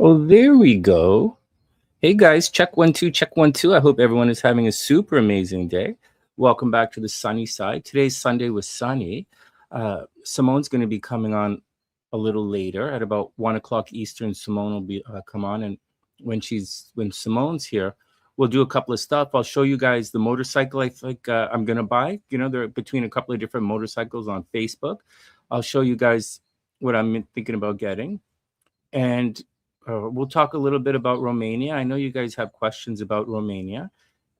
Oh, there we go. Hey guys, check 1 2, check 1 2. I hope everyone is having a super amazing day. Welcome back to the sunny side. Today's Sunday with Sonny. Simone's going to be coming on a little later at about 1 o'clock Eastern. Simone will be come on, and when Simone's here, we'll do a couple of stuff. I'll show you guys the motorcycle I think I'm going to buy. You know, they're between a couple of different motorcycles on Facebook. I'll show you guys what I'm thinking about getting, and we'll talk a little bit about Romania. I know you guys have questions about Romania,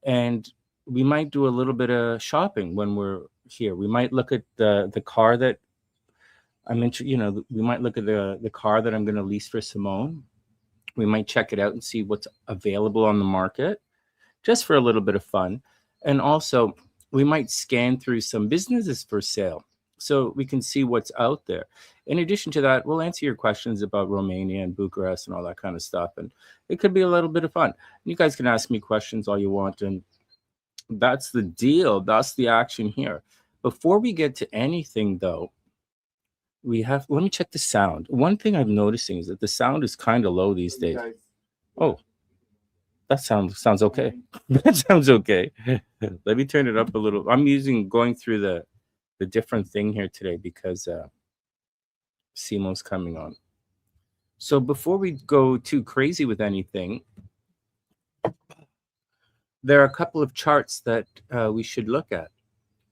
and we might do a little bit of shopping when we're here. We might look at the car that we might look at the car that I'm going to lease for Simone. We might check it out and see what's available on the market, just for a little bit of fun. And also, we might scan through some businesses for sale so we can see what's out there. In addition to that, we'll answer your questions about Romania and Bucharest and all that kind of stuff. And it could be a little bit of fun. You guys can ask me questions all you want. And that's the deal. That's the action here. Before we get to anything, though, let me check the sound. One thing I'm noticing is that the sound is kind of low these days. Oh, that sounds okay. That sounds okay. Let me turn it up a little. I'm going through the different thing here today because Simo's coming on. So before we go too crazy with anything, there are a couple of charts that we should look at.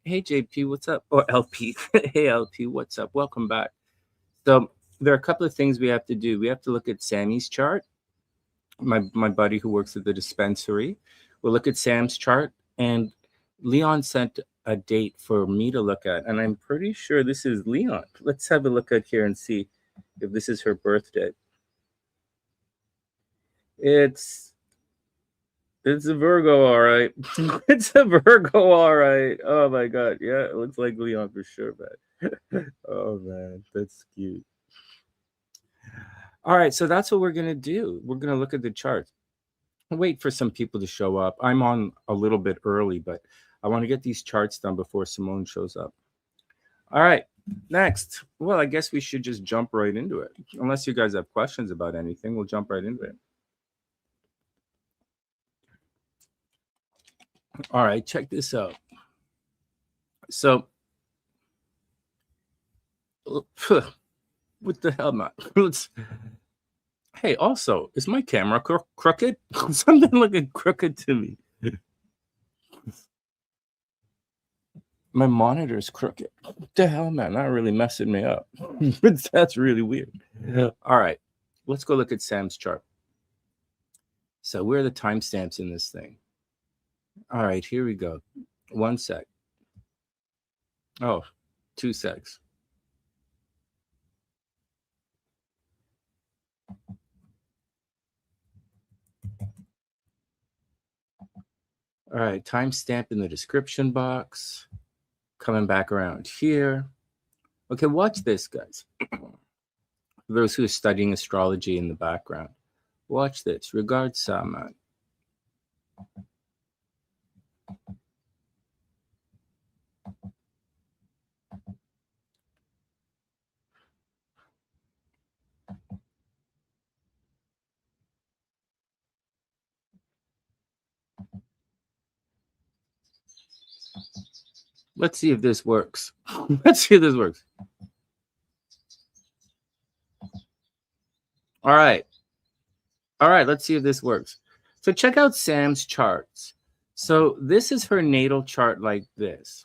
Hey JP, what's up? Or LP. Hey LP, what's up? Welcome back. So there are a couple of things we have to do. We have to look at Sammy's chart. My buddy who works at the dispensary. We'll look at Sam's chart, and Leon sent a date for me to look at, and I'm pretty sure this is Leon. Let's have a look at here and see if this is her birthday. It's a Virgo, all right. It's a Virgo, all right. Oh my God, yeah, it looks like Leon for sure, man. Oh man, that's cute. All right, so that's what we're gonna do. We're gonna look at the charts. Wait for some people to show up. I'm on a little bit early, but I want to get these charts done before Simone shows up. All right, next. Well, I guess we should just jump right into it. Unless you guys have questions about anything, we'll jump right into it. All right, check this out. So, what the hell, man? Hey, also, is my camera crooked? Something looking crooked to me. My monitor is crooked. What the hell, man? That really messing me up. That's really weird. All right, let's go look at Sam's chart. So where are the timestamps in this thing? All right, here we go. 1 sec. Oh, 2 secs. All right, timestamp in the description box. Coming back around here. Okay, watch this, guys. For those who are studying astrology in the background, watch this. Regards, Saman. Let's see if this works. Let's see if this works. All right. All right, let's see if this works. So check out Sam's charts. So this is her natal chart like this.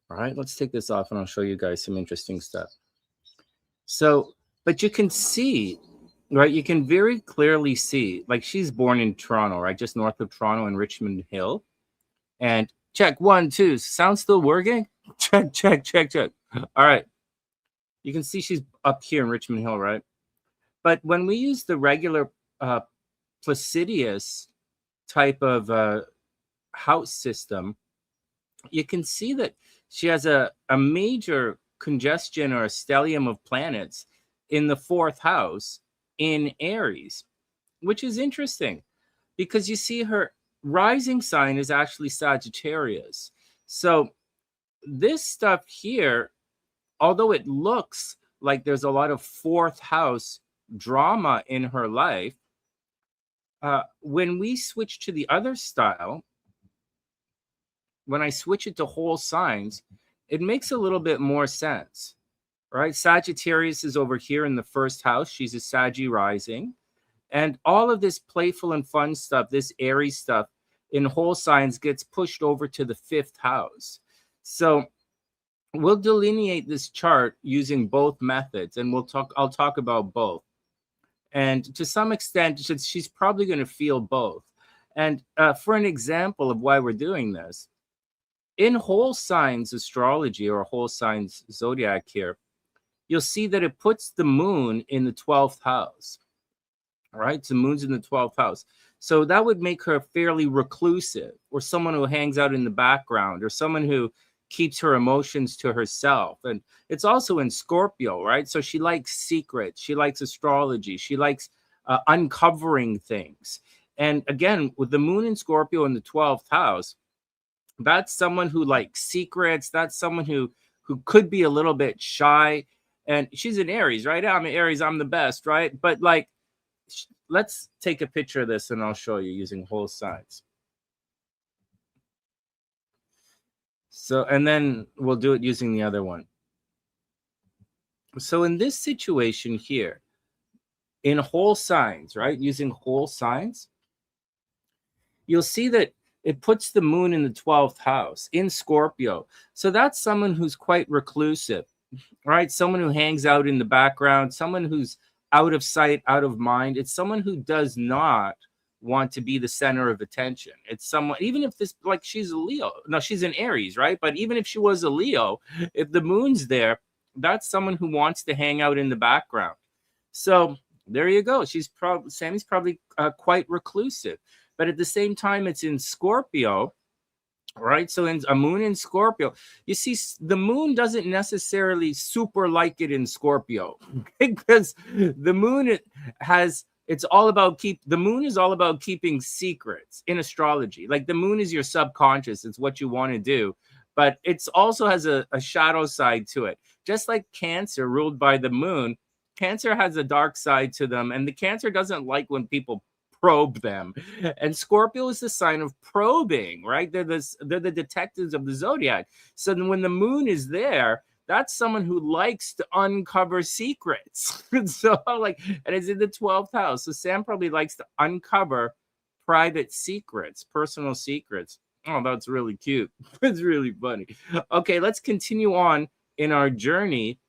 All right, let's take this off and I'll show you guys some interesting stuff. So, but you can see, right? You can very clearly see, like she's born in Toronto, right? Just north of Toronto in Richmond Hill. And check 1 2. Sound still working? Check, check, check, check. All right. You can see she's up here in Richmond Hill, right? But when we use the regular Placidius type of house system, you can see that she has a major congestion or a stellium of planets in the 4th house in Aries, which is interesting because you see her rising sign is actually Sagittarius. So this stuff here, although it looks like there's a lot of 4th house drama in her life. When we switch to the other style, when I switch it to whole signs, it makes a little bit more sense, right? Sagittarius is over here in the first house. She's a Saggy rising. And all of this playful and fun stuff, this airy stuff in whole signs gets pushed over to the fifth house. So we'll delineate this chart using both methods, and I'll talk about both. And to some extent, she's probably going to feel both. And for an example of why we're doing this, in whole signs astrology or whole signs zodiac here, you'll see that it puts the moon in the 12th house. All right, so moon's in the 12th house. So that would make her fairly reclusive, or someone who hangs out in the background, or someone who keeps her emotions to herself. And it's also in Scorpio, right? So she likes secrets. She likes astrology. She likes uncovering things. And again, with the moon in Scorpio in the 12th house, that's someone who likes secrets. That's someone who could be a little bit shy. And she's an Aries, right? I'm an Aries. I'm the best, right? But like, let's take a picture of this and I'll show you using whole signs. So, and then we'll do it using the other one. So in this situation here, in whole signs, right? Using whole signs, you'll see that it puts the moon in the 12th house in Scorpio. So that's someone who's quite reclusive, right? Someone who hangs out in the background, someone who's out of sight, out of mind. It's someone who does not want to be the center of attention. It's someone, even if this, like she's a Leo, no, she's an Aries, right? But even if she was a Leo, if the moon's there, that's someone who wants to hang out in the background. So there you go. Sammy's probably quite reclusive, but at the same time, it's in Scorpio, right? So in a moon in Scorpio, you see the moon doesn't necessarily super like it in Scorpio because the moon it's all about the moon is all about keeping secrets in astrology. Like the moon is your subconscious. It's what you want to do, but it's also has a shadow side to it. Just like Cancer ruled by the moon, Cancer has a dark side to them, and the Cancer doesn't like when people probe them. And Scorpio is the sign of probing, right? They're the detectives of the zodiac. So then when the moon is there, that's someone who likes to uncover secrets. So like, and it's in the 12th house. So Sam probably likes to uncover private secrets, personal secrets. Oh, that's really cute. It's really funny. Okay, let's continue on in our journey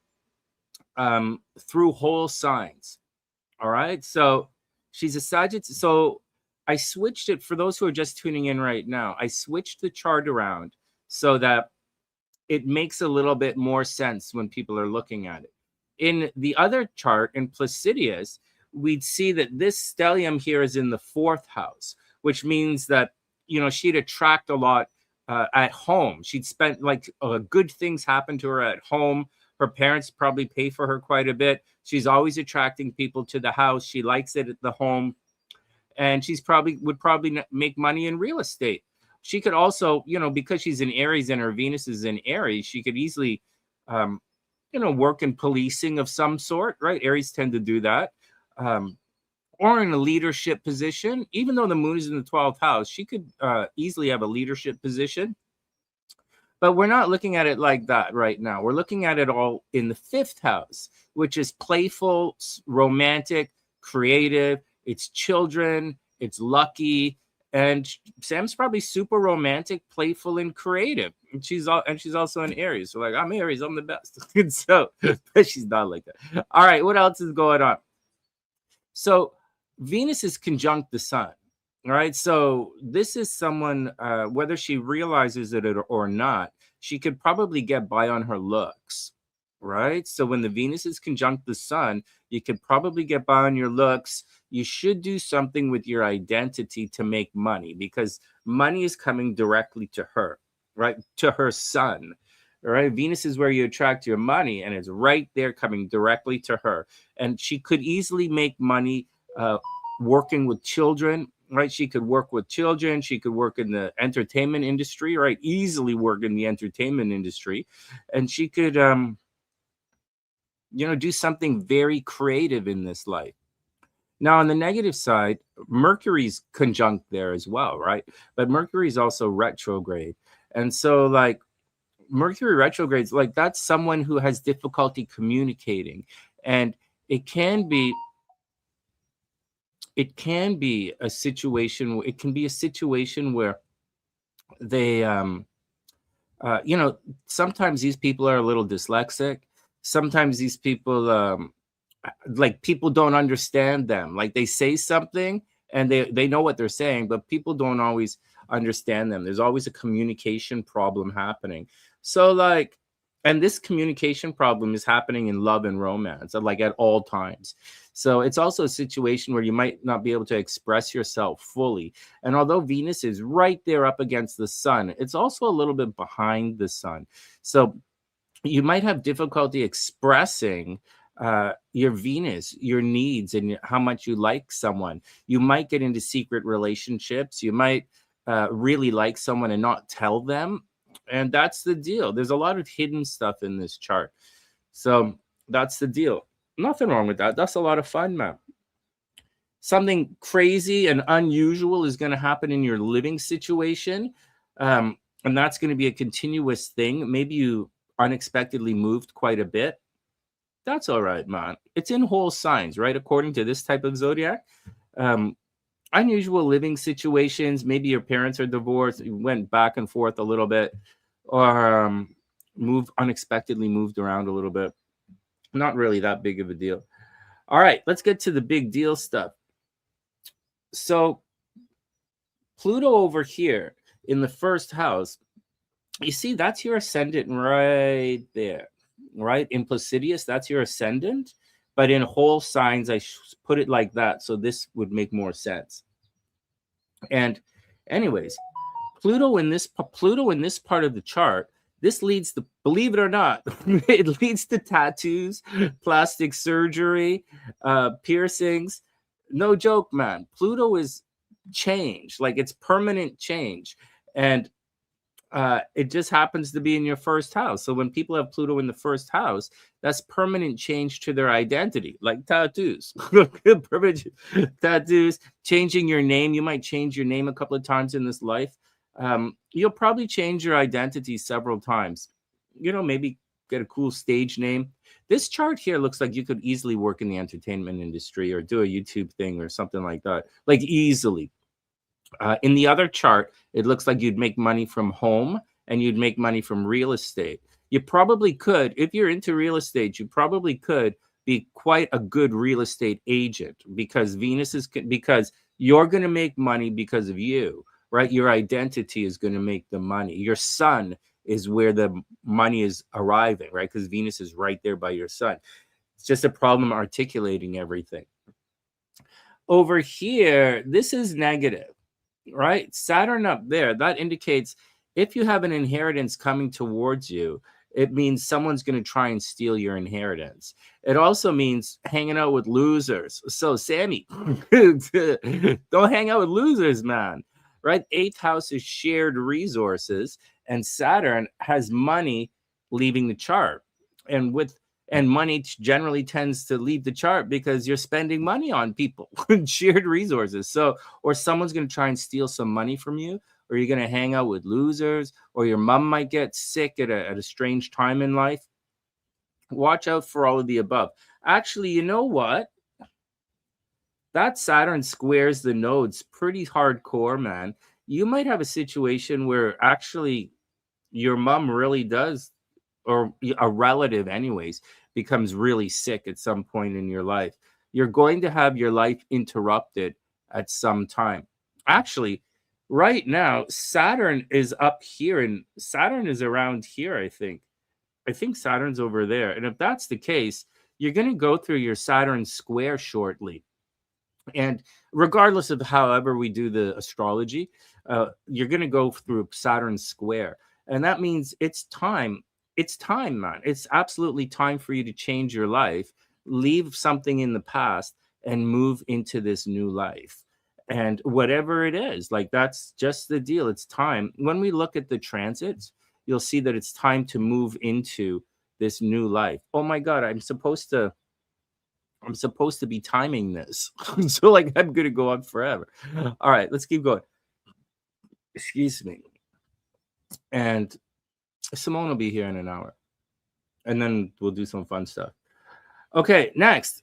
through whole signs. All right, so she's a Sagittarius. So I switched it for those who are just tuning in right now. I switched the chart around so that it makes a little bit more sense when people are looking at it. In the other chart, in Placidius, we'd see that this stellium here is in the 4th house, which means that, you know, she'd attract a lot at home. She'd spend like good things happen to her at home. Her parents probably pay for her quite a bit. She's always attracting people to the house. She likes it at the home. And would probably make money in real estate. She could also, you know, because she's in Aries and her Venus is in Aries, she could easily, work in policing of some sort, right? Aries tend to do that. Or in a leadership position. Even though the moon is in the 12th house, she could easily have a leadership position. But we're not looking at it like that right now. We're looking at it all in the 5th house, which is playful, romantic, creative. It's children. It's lucky. And Sam's probably super romantic, playful, and creative. And she's also an Aries. So like, I'm Aries. I'm the best. So, but she's not like that. All right. What else is going on? So Venus is conjunct the sun. All right. So this is someone, whether she realizes it or not, she could probably get by on her looks. Right. So when the Venus is conjunct the sun, you could probably get by on your looks. You should do something with your identity to make money because money is coming directly to her, right? To her sun. All right. Venus is where you attract your money, and it's right there coming directly to her. And she could easily make money working with children. Right, she could work with children. She could work in the entertainment industry. Right, easily work in the entertainment industry, and she could, do something very creative in this life. Now, on the negative side, Mercury's conjunct there as well, right? But Mercury's also retrograde. And so, like, Mercury retrogrades, like, that's someone who has difficulty communicating. And it can be a situation, it can be a situation where they sometimes these people are a little dyslexic. Sometimes these people like, people don't understand them. Like, they say something and they know what they're saying, but people don't always understand them. There's always a communication problem happening. So, like, and this communication problem is happening in love and romance, like, at all times. So it's also a situation where you might not be able to express yourself fully. And although Venus is right there up against the sun, it's also a little bit behind the sun. So you might have difficulty expressing your Venus, your needs, and how much you like someone. You might get into secret relationships. You might really like someone and not tell them. And that's the deal. There's a lot of hidden stuff in this chart. So that's the deal. Nothing wrong with that. That's a lot of fun, man. Something crazy and unusual is going to happen in your living situation. And that's going to be a continuous thing. Maybe you unexpectedly moved quite a bit. That's all right, man. It's in whole signs, right? According to this type of zodiac. Unusual living situations. Maybe your parents are divorced. You went back and forth a little bit, or unexpectedly moved around a little bit. Not really that big of a deal. All right, let's get to the big deal stuff. So Pluto over here in the first house, you see, that's your ascendant right there, right? In Placidius, that's your ascendant. But in whole signs, I put it like that, so this would make more sense. And anyways, Pluto in this part of the chart, this leads to, believe it or not, it leads to tattoos, plastic surgery, piercings. No joke, man. Pluto is change, like, it's permanent change. And it just happens to be in your first house. So when people have Pluto in the first house, that's permanent change to their identity, like tattoos. Permanent tattoos, changing your name. You might change your name a couple of times in this life. You'll probably change your identity several times. Maybe get a cool stage name. This chart here looks like you could easily work in the entertainment industry or do a YouTube thing or something like that, like, easily. In the other chart, it looks like you'd make money from home and you'd make money from real estate. You probably could, if you're into real estate, you probably could be quite a good real estate agent, because because you're going to make money because of you, right? Your identity is going to make the money. Your sun is where the money is arriving, right? Because Venus is right there by your sun. It's just a problem articulating everything. Over here, this is negative. Right? Saturn up there, that indicates if you have an inheritance coming towards you, it means someone's going to try and steal your inheritance. It also means hanging out with losers. So, Sammy, don't hang out with losers, man. Right? 8th house is shared resources, and Saturn has money leaving the chart. And money generally tends to leave the chart because you're spending money on people, shared resources. So, or someone's going to try and steal some money from you, or you're going to hang out with losers, or your mom might get sick at a strange time in life. Watch out for all of the above. Actually, you know what? That Saturn squares the nodes pretty hardcore, man. You might have a situation where actually your mom really does, or a relative anyways, becomes really sick at some point in your life. You're going to have your life interrupted at some time. Actually, right now, Saturn is up here, and Saturn is around here, I think. I think Saturn's over there. And if that's the case, you're going to go through your Saturn square shortly. And regardless of however we do the astrology, you're going to go through Saturn square. And that means it's time. It's time, man. It's absolutely time for you to change your life, leave something in the past, and move into this new life. And whatever it is, like, that's just the deal. It's time. When we look at the transits, you'll see that it's time to move into this new life. Oh my God, I'm supposed to be timing this. So like I'm gonna go on forever. All right, let's keep going. Excuse me. And Simone will be here in an hour. And then we'll do some fun stuff. Okay, next.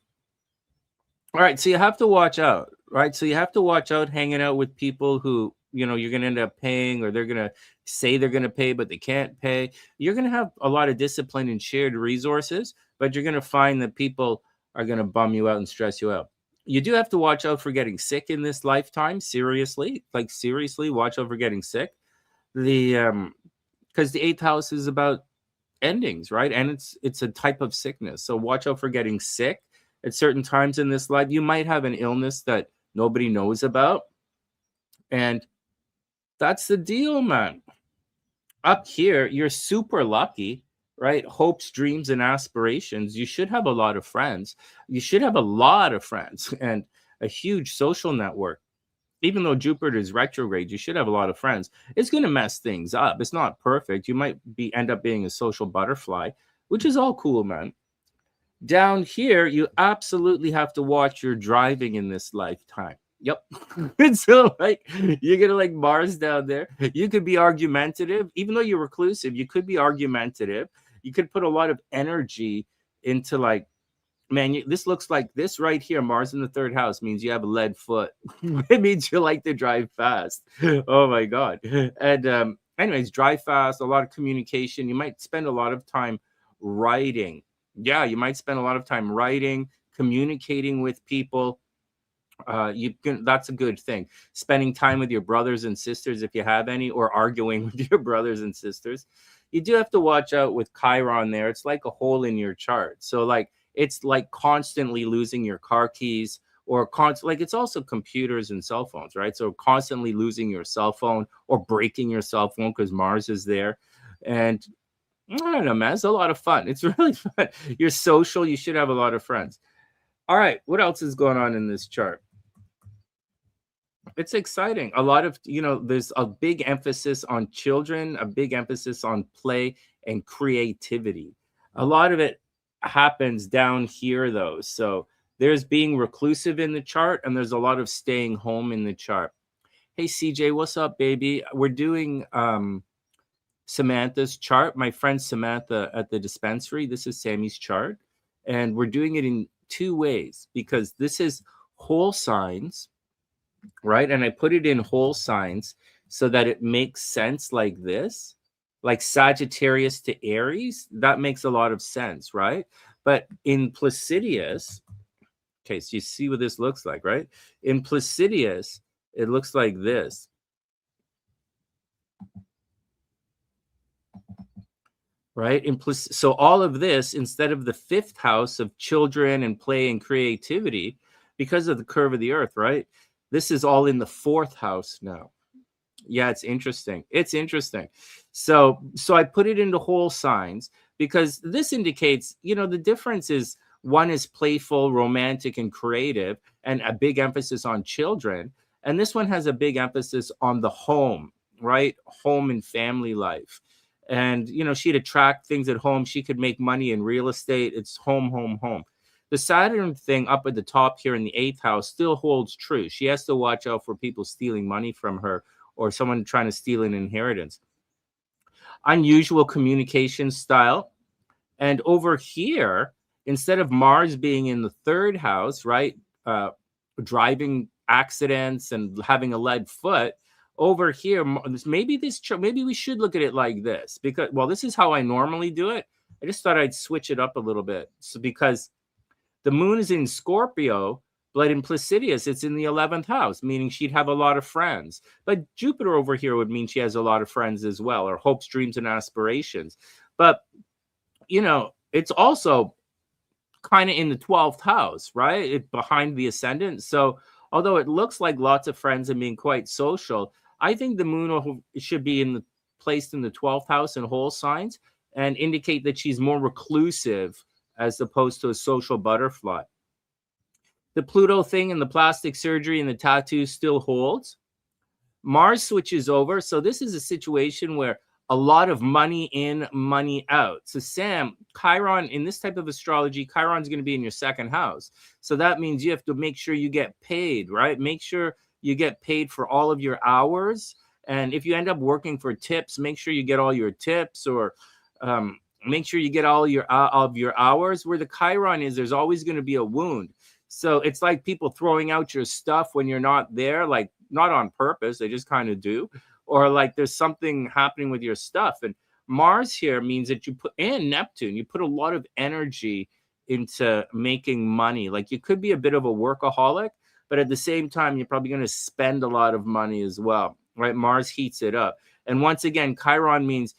All right, so you have to watch out, right? So you have to watch out hanging out with people who, you're going to end up paying, or they're going to say they're going to pay, but they can't pay. You're going to have a lot of discipline and shared resources, but you're going to find that people are going to bum you out and stress you out. You do have to watch out for getting sick in this lifetime. Seriously, like seriously, watch out for getting sick. Because the eighth house is about endings, right? And it's a type of sickness. So watch out for getting sick at certain times in this life. You might have an illness that nobody knows about. And that's the deal, man. Up here, you're super lucky, right? Hopes, dreams, and aspirations. You should have a lot of friends. You should have a lot of friends and a huge social network. Even though Jupiter is retrograde, you should have a lot of friends. It's going to mess things up. It's not perfect. You might end up being a social butterfly, which is all cool, man. Down here, you absolutely have to watch your driving in this lifetime. Yep. So like you're gonna like Mars down there. You could be argumentative, even though you're reclusive. You could be argumentative. You could put a lot of energy into like, man, this looks like this right here. Mars in the third house means you have a lead foot. It means you like to drive fast. Oh my God. And anyways, drive fast, a lot of communication. You might spend a lot of time writing. Yeah, you might spend a lot of time writing, communicating with people. That's a good thing. Spending time with your brothers and sisters, if you have any, or arguing with your brothers and sisters. You do have to watch out with Chiron there. It's like a hole in your chart. So like it's like constantly losing your car keys, or like it's also computers and cell phones, right? So constantly losing your cell phone or breaking your cell phone because Mars is there. And I don't know, man. It's a lot of fun. It's really fun. You're social. You should have a lot of friends. All right. What else is going on in this chart? It's exciting. A lot of, there's a big emphasis on children, a big emphasis on play and creativity. A lot of it happens down here, though. So there's being reclusive in the chart, and there's a lot of staying home in the chart. Hey, CJ, what's up, baby? We're doing Samantha's chart. My friend Samantha at the dispensary. This is Sammy's chart. And we're doing it in two ways, because this is whole signs, right? And I put it in whole signs so that it makes sense like this, like Sagittarius to Aries. That makes a lot of sense, right? But in Placidius, okay, so you see what this looks like, right? In Placidius, it looks like this. Right? So all of this, instead of the fifth house of children and play and creativity, because of the curve of the earth, right? This is all in the fourth house now. Yeah, it's interesting. It's interesting. So I put it into whole signs because this indicates, the difference is one is playful, romantic, and creative, and a big emphasis on children. And this one has a big emphasis on the home, right? Home and family life. And, she'd attract things at home. She could make money in real estate. It's home, home, home. The Saturn thing up at the top here in the eighth house still holds true. She has to watch out for people stealing money from her or someone trying to steal an inheritance. Unusual communication style. And over here, instead of Mars being in the third house, right, driving accidents and having a lead foot, over here, maybe we should look at it like this, because, well, this is how I normally do it. I just thought I'd switch it up a little bit. So because the moon is in Scorpio, but in Placidius, it's in the 11th house, meaning she'd have a lot of friends. But Jupiter over here would mean she has a lot of friends as well, or hopes, dreams, and aspirations. But, it's also kind of in the 12th house, right? Behind the ascendant. So although it looks like lots of friends and being quite social, I think the moon should be placed in the 12th house in whole signs and indicate that she's more reclusive as opposed to a social butterfly. The Pluto thing and the plastic surgery and the tattoo still holds. Mars switches over. So this is a situation where a lot of money in, money out. So Sam, Chiron, in this type of astrology, Chiron's going to be in your second house. So that means you have to make sure you get paid, right? Make sure you get paid for all of your hours. And if you end up working for tips, make sure you get all your tips, or make sure you get all your of your hours. Where the Chiron is, there's always going to be a wound. So it's like people throwing out your stuff when you're not there, like not on purpose, they just kind of do, or like there's something happening with your stuff. And Mars here means that you put, and Neptune, you put a lot of energy into making money. Like you could be a bit of a workaholic, but at the same time, you're probably going to spend a lot of money as well, right? Mars heats it up. And once again, Chiron means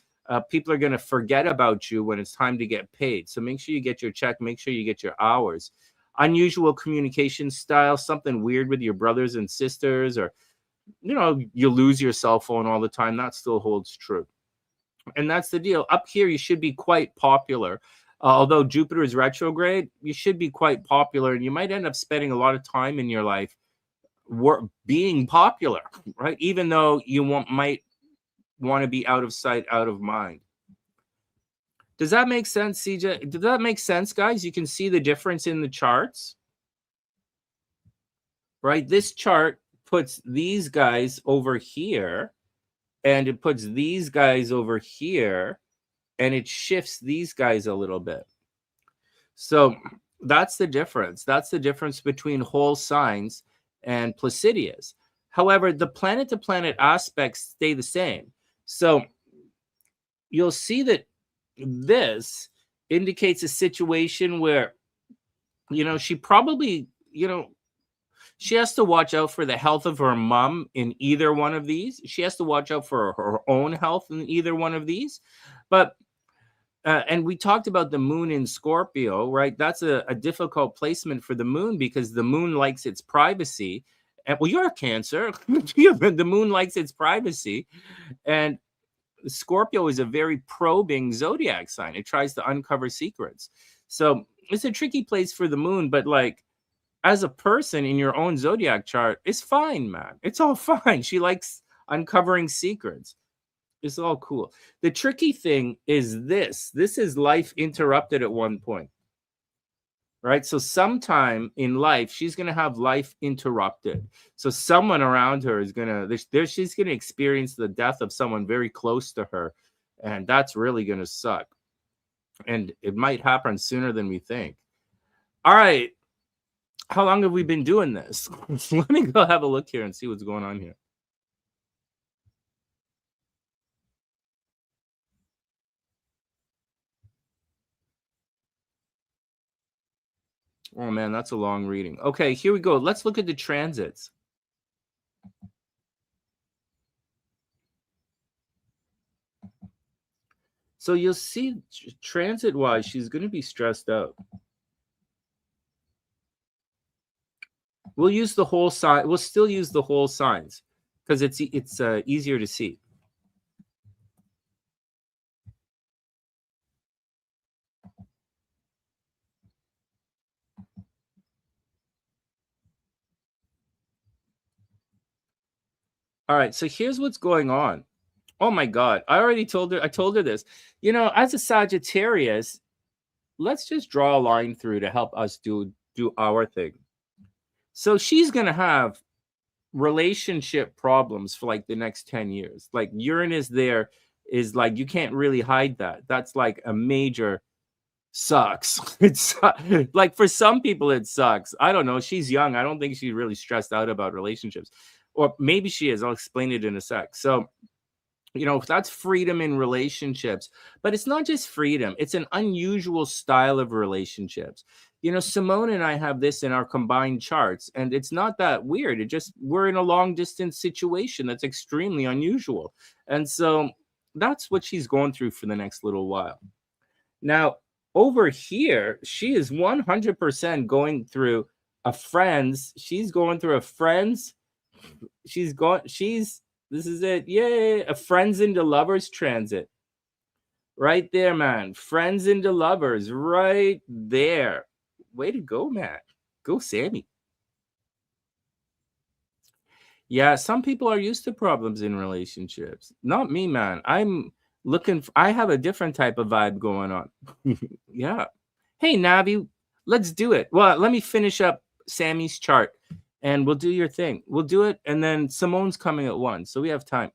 people are going to forget about you when it's time to get paid. So make sure you get your check, make sure you get your hours. Unusual communication style, something weird with your brothers and sisters, or you lose your cell phone all the time. That still holds true. And that's the deal. Up here, you should be quite popular. Although Jupiter is retrograde, you should be quite popular, and you might end up spending a lot of time in your life being popular, right? Even though you might want to be out of sight, out of mind. Does that make sense, CJ? Does that make sense, guys? You can see the difference in the charts, right? This chart puts these guys over here, and it puts these guys over here, and it shifts these guys a little bit. So that's the difference. That's the difference between whole signs and Placidius. However, the planet-to-planet aspects stay the same. So you'll see that this indicates a situation where, she probably, she has to watch out for the health of her mom in either one of these. She has to watch out for her own health in either one of these. But, and we talked about the moon in Scorpio, right? That's a difficult placement for the moon because the moon likes its privacy. And well, you're a Cancer. The moon likes its privacy. And Scorpio is a very probing zodiac sign. It tries to uncover secrets. So it's a tricky place for the moon, but like as a person in your own zodiac chart, it's fine, man. It's all fine. She likes uncovering secrets. It's all cool. The tricky thing is this. This is life interrupted at one point. Right? So sometime in life, she's going to have life interrupted. So someone around her is going to, she's going to experience the death of someone very close to her. And that's really going to suck. And it might happen sooner than we think. All right. How long have we been doing this? Let me go have a look here and see what's going on here. Oh, man, that's a long reading. Okay, here we go. Let's look at the transits. So you'll see transit-wise, she's going to be stressed out. We'll use the whole sign. We'll still use the whole signs because it's easier to see. All right, so here's what's going on. Oh my God, I already told her. I told her this. As a Sagittarius, let's just draw a line through to help us do our thing. So she's gonna have relationship problems for like the next 10 years. Like Uranus there is like you can't really hide that. That's like a major sucks. It's like for some people it sucks. I don't know. She's young. I don't think she's really stressed out about relationships. Or maybe she is. I'll explain it in a sec. So that's freedom in relationships, but it's not just freedom. It's an unusual style of relationships. Simone and I have this in our combined charts, and it's not that weird. We're in a long distance situation that's extremely unusual. And so that's what she's going through for the next little while. Now, over here, she is 100% going through a friend's. She's going through a friend's. This is it. Yay. A friends into lovers transit. Right there, man. Friends into lovers. Right there. Way to go, man. Go, Sammy. Yeah, some people are used to problems in relationships. Not me, man. I have a different type of vibe going on. Yeah. Hey, Navi, let's do it. Well, let me finish up Sammy's chart and we'll do your thing. We'll do it. And then Simone's coming at 1. So we have time.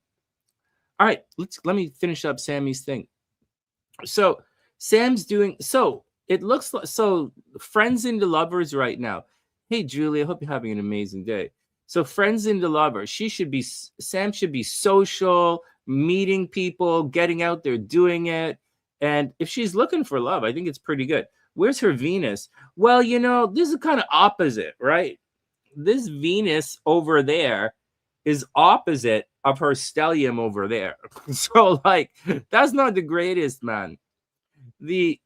All right. Let me finish up Sammy's thing. So Sam's doing so it looks like so friends into lovers right now. Hey Julie, I hope you're having an amazing day. So friends into lovers, Sam should be social, meeting people, getting out there, doing it. And if she's looking for love, I think it's pretty good. Where's her Venus? Well, this is kind of opposite, right? This Venus over there is opposite of her stellium over there. So like that's not the greatest, man. The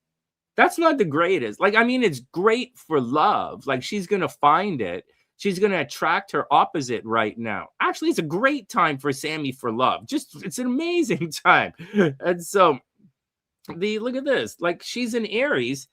That's not the greatest. Like, I mean, it's great for love. Like, she's gonna find it. She's gonna attract her opposite right now. Actually, it's a great time for Sammy for love. Just it's an amazing time. And so look at this. Like, she's in Aries,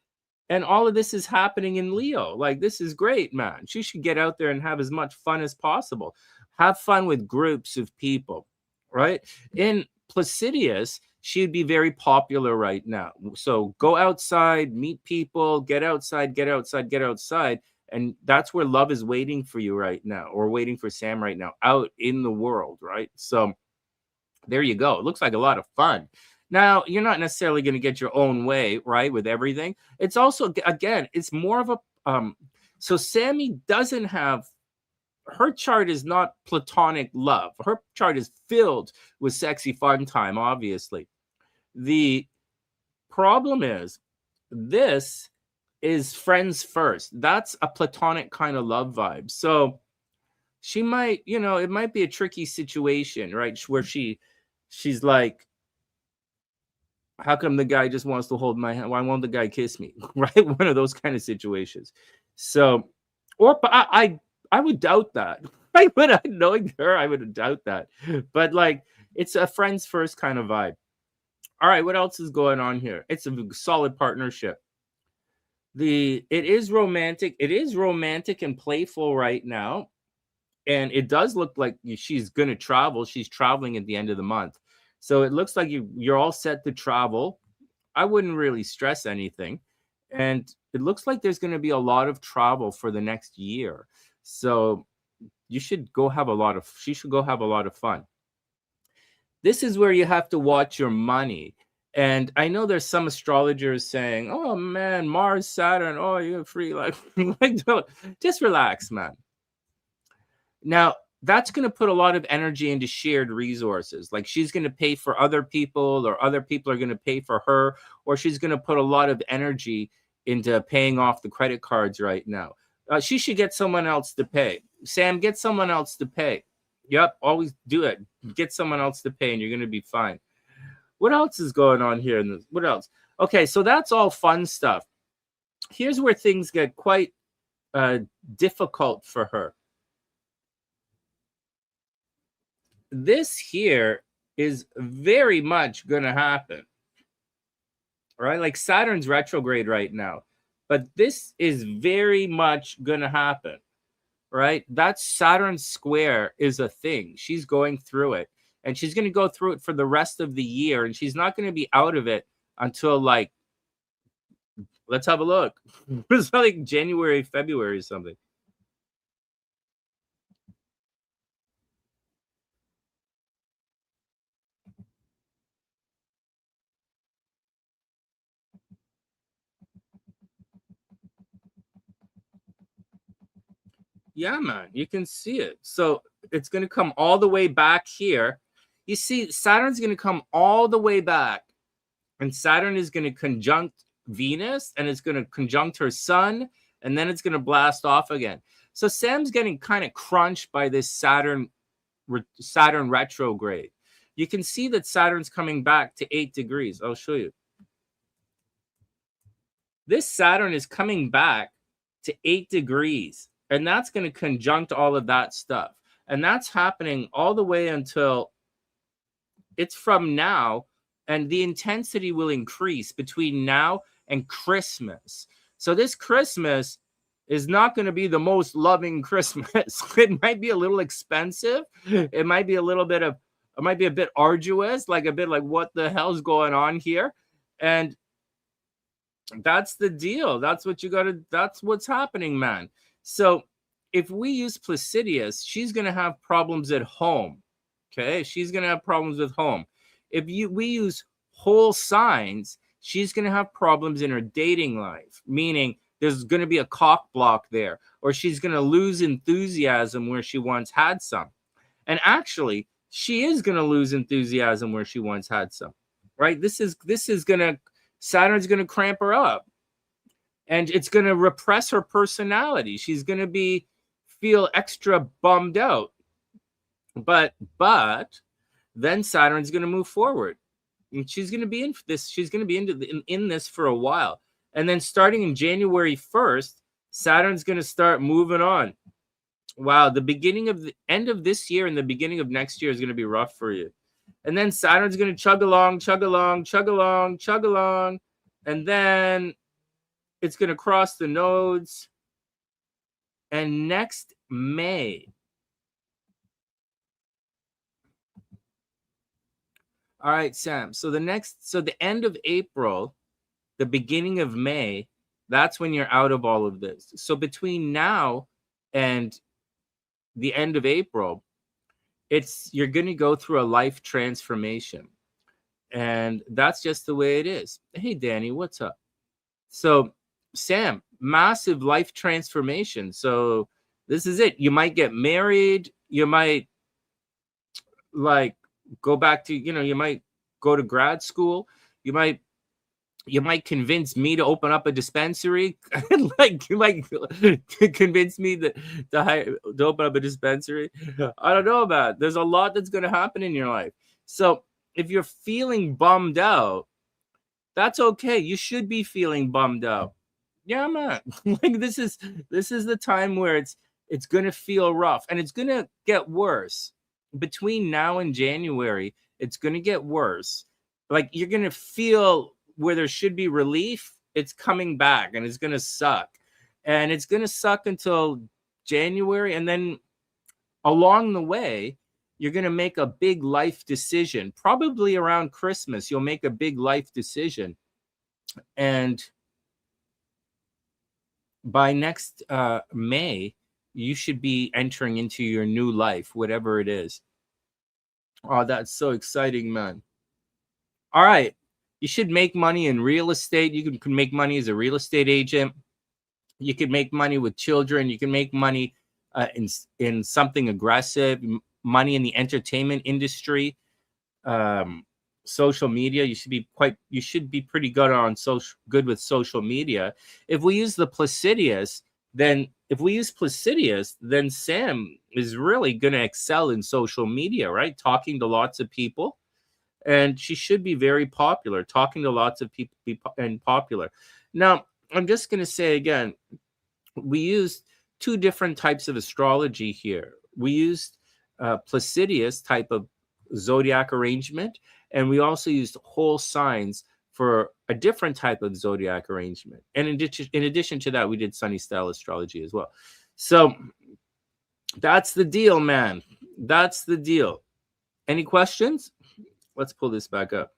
and all of this is happening in Leo. Like, this is great, man. She should get out there and have as much fun as possible. Have fun with groups of people, right? In Placidius, she'd be very popular right now. So go outside, meet people, get outside, get outside, get outside. And that's where love is waiting for you right now, or waiting for Sam right now, out in the world, right? So there you go. It looks like a lot of fun. Now, you're not necessarily going to get your own way, right, with everything. It's also, again, it's more of a, so Sammy doesn't have, her chart is not platonic love. Her chart is filled with sexy fun time, obviously. The problem is, this is friends first. That's a platonic kind of love vibe. So she might, it might be a tricky situation, right? Where she's like, how come the guy just wants to hold my hand? Why won't the guy kiss me? Right? One of those kind of situations. So, or I would doubt that. Knowing her, I would doubt that. But like, it's a friends first kind of vibe. All right, what else is going on here? It's a solid partnership. It is romantic. It is romantic and playful right now. And it does look like she's going to travel. She's traveling at the end of the month. So it looks like you're all set to travel. I wouldn't really stress anything. And it looks like there's going to be a lot of travel for the next year. So she should go have a lot of fun. This is where you have to watch your money. And I know there's some astrologers saying, oh man, Mars, Saturn, oh, you're free. Like just relax, man. Now, that's going to put a lot of energy into shared resources. Like, she's going to pay for other people, or other people are going to pay for her, or she's going to put a lot of energy into paying off the credit cards right now. She should get someone else to pay. Sam, get someone else to pay. Yep, always do it. Get someone else to pay and you're going to be fine. What else is going on here? What else? Okay, so that's all fun stuff. Here's where things get quite difficult for her. This here is very much going to happen, right? Like, Saturn's retrograde right now, but this is very much going to happen, right? That Saturn square is a thing. She's going through it, and she's going to go through it for the rest of the year, and she's not going to be out of it until, like, let's have a look. It's like January, February or something. Yeah, man, you can see it. So it's going to come all the way back here. You see, Saturn's going to come all the way back, and Saturn is going to conjunct Venus, and it's going to conjunct her sun, and then it's going to blast off again. So Sam's getting kind of crunched by this Saturn retrograde. You can see that Saturn's coming back to 8 degrees. I'll show you. This Saturn is coming back to 8 degrees. And that's going to conjunct all of that stuff. And that's happening all the way until it's from now. And the intensity will increase between now and Christmas. So this Christmas is not going to be the most loving Christmas. It might be a little expensive. It might be a little bit of It might be a bit arduous, like a bit like what the hell's going on here, and that's the deal. That's what you got to. That's what's happening, man. So if we use Placidius, she's gonna have problems at home. Okay, she's gonna have problems with home. If we use whole signs, she's gonna have problems in her dating life. Meaning there's gonna be a cock block there, or she's gonna lose enthusiasm where she once had some. And actually, she is gonna lose enthusiasm where she once had some. Right? This is gonna Saturn's gonna cramp her up, and it's gonna repress her personality. She's gonna feel extra bummed out. But then Saturn's going to move forward, and she's going to be in this. She's going to be in this for a while, and then starting in January 1st, Saturn's going to start moving on. Wow, the end of this year and the beginning of next year is going to be rough for you, and then Saturn's going to chug along, chug along, chug along, chug along, and then it's going to cross the nodes, and next May. All right, Sam. So the end of April, the beginning of May, that's when you're out of all of this. So between now and the end of April, you're going to go through a life transformation. And that's just the way it is. Hey, Danny, what's up? So, Sam, massive life transformation. So this is it. You might get married. You might go back to, you might go to grad school. You might convince me to open up a dispensary. You might convince me to open up a dispensary. I don't know about it. There's a lot that's going to happen in your life. So if you're feeling bummed out, that's okay. You should be feeling bummed out. Yeah, man. This is the time where it's going to feel rough, and it's going to get worse. Between now and January, it's going to get worse. You're going to feel where there should be relief, it's coming back, and it's going to suck. And it's going to suck until January. And then along the way, you're going to make a big life decision. Probably around Christmas, you'll make a big life decision. And by next May, you should be entering into your new life, whatever it is. Oh, that's so exciting, man. All right. You should make money in real estate. You can make money as a real estate agent. You can make money with children. You can make money in something aggressive, money in the entertainment industry, social media. You should be pretty good with social media. If we use Placidius, then Sam is really going to excel in social media, right? Talking to lots of people. And she should be very popular, talking to lots of people and popular. Now, I'm just going to say again, we used two different types of astrology here. We used Placidius type of zodiac arrangement, and we also used whole signs for a different type of zodiac arrangement. And in addition to that, we did Sonny style astrology as well. So that's the deal, man. That's the deal. Any questions? Let's pull this back up.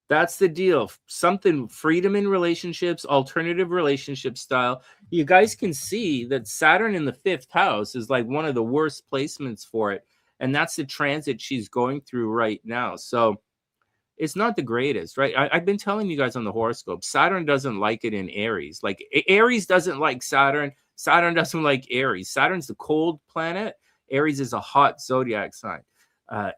That's the deal. Something freedom in relationships, alternative relationship style. You guys can see that Saturn in the 5th house is like one of the worst placements for it. And that's the transit she's going through right now. So it's not the greatest, right? I've been telling you guys on the horoscope, Saturn doesn't like it in Aries. Like Aries doesn't like Saturn. Saturn doesn't like Aries. Saturn's the cold planet. Aries is a hot zodiac sign.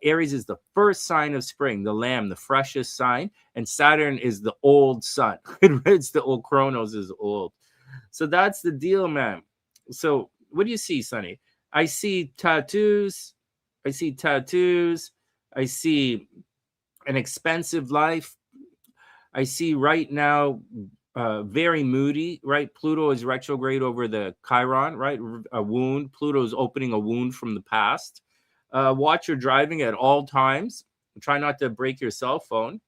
Aries is the first sign of spring, the lamb, the freshest sign, and Saturn is the old sun. It's the old Chronos is old. So that's the deal, man. So what do you see, Sonny? I see tattoos. I see an expensive life. I see right now very moody, right? Pluto is retrograde over the Chiron, right? A wound. Pluto is opening a wound from the past. Watch your driving at all times. Try not to break your cell phone,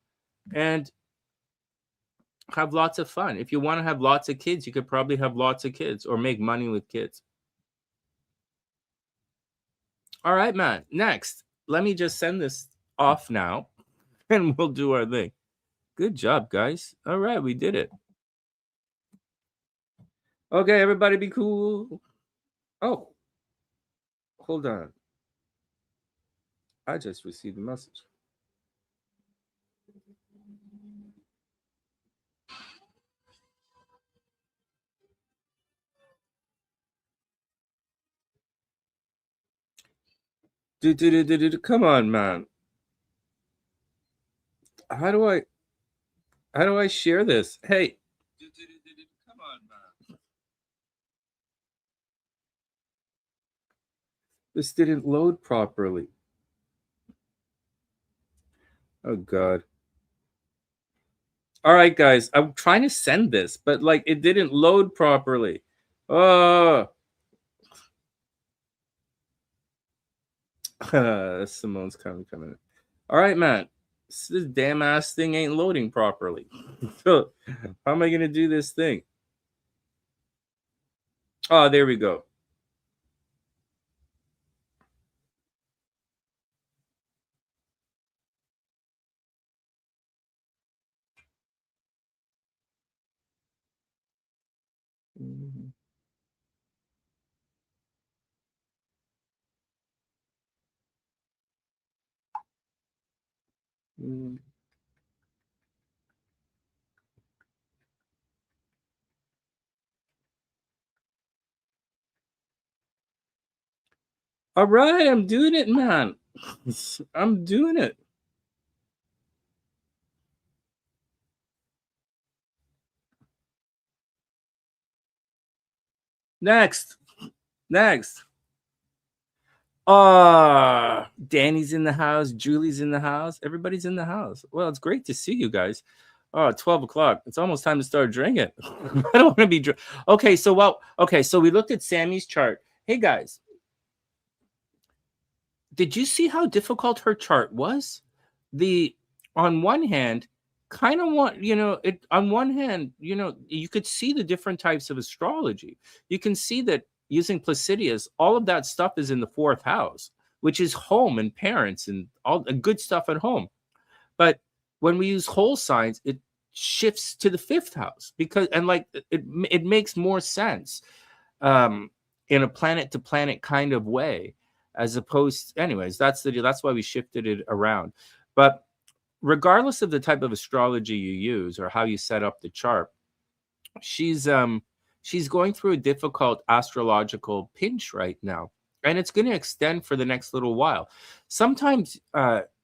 and have lots of fun. If you want to have lots of kids, you could probably have lots of kids or make money with kids. All right, man. Next, let me just send this off now and we'll do our thing. Good job, guys. All right, we did it. Okay, everybody be cool. Oh, hold on. I just received a message. Come on, man. How do I share this? Hey. Come on, man. This didn't load properly. Oh god. All right, guys. I'm trying to send this, but like it didn't load properly. Oh. Simone's coming in. All right, man. This damn ass thing ain't loading properly. So how am I gonna do this thing? Oh, there we go. Mhm. Mhm. All right, I'm doing it, man. I'm doing it. Next. Next. Danny's in the house. Julie's in the house. Everybody's in the house. Well, it's great to see you guys. Oh, 12 o'clock. It's almost time to start drinking. I don't want to be drunk. Okay, so we looked at Sammy's chart. Hey guys, did you see how difficult her chart was? The on one hand, kind of want, it on one hand, you could see the different types of astrology. You can see that using Placidius, all of that stuff is in the fourth house, which is home and parents and all the good stuff at home. But when we use whole signs, it shifts to the fifth house because and like it makes more sense um, in a planet to planet kind of way, as opposed. Anyways, that's why we shifted it around. But regardless of the type of astrology you use or how you set up the chart, she's um she's going through a difficult astrological pinch right now, and it's going to extend for the next little while. Sometimes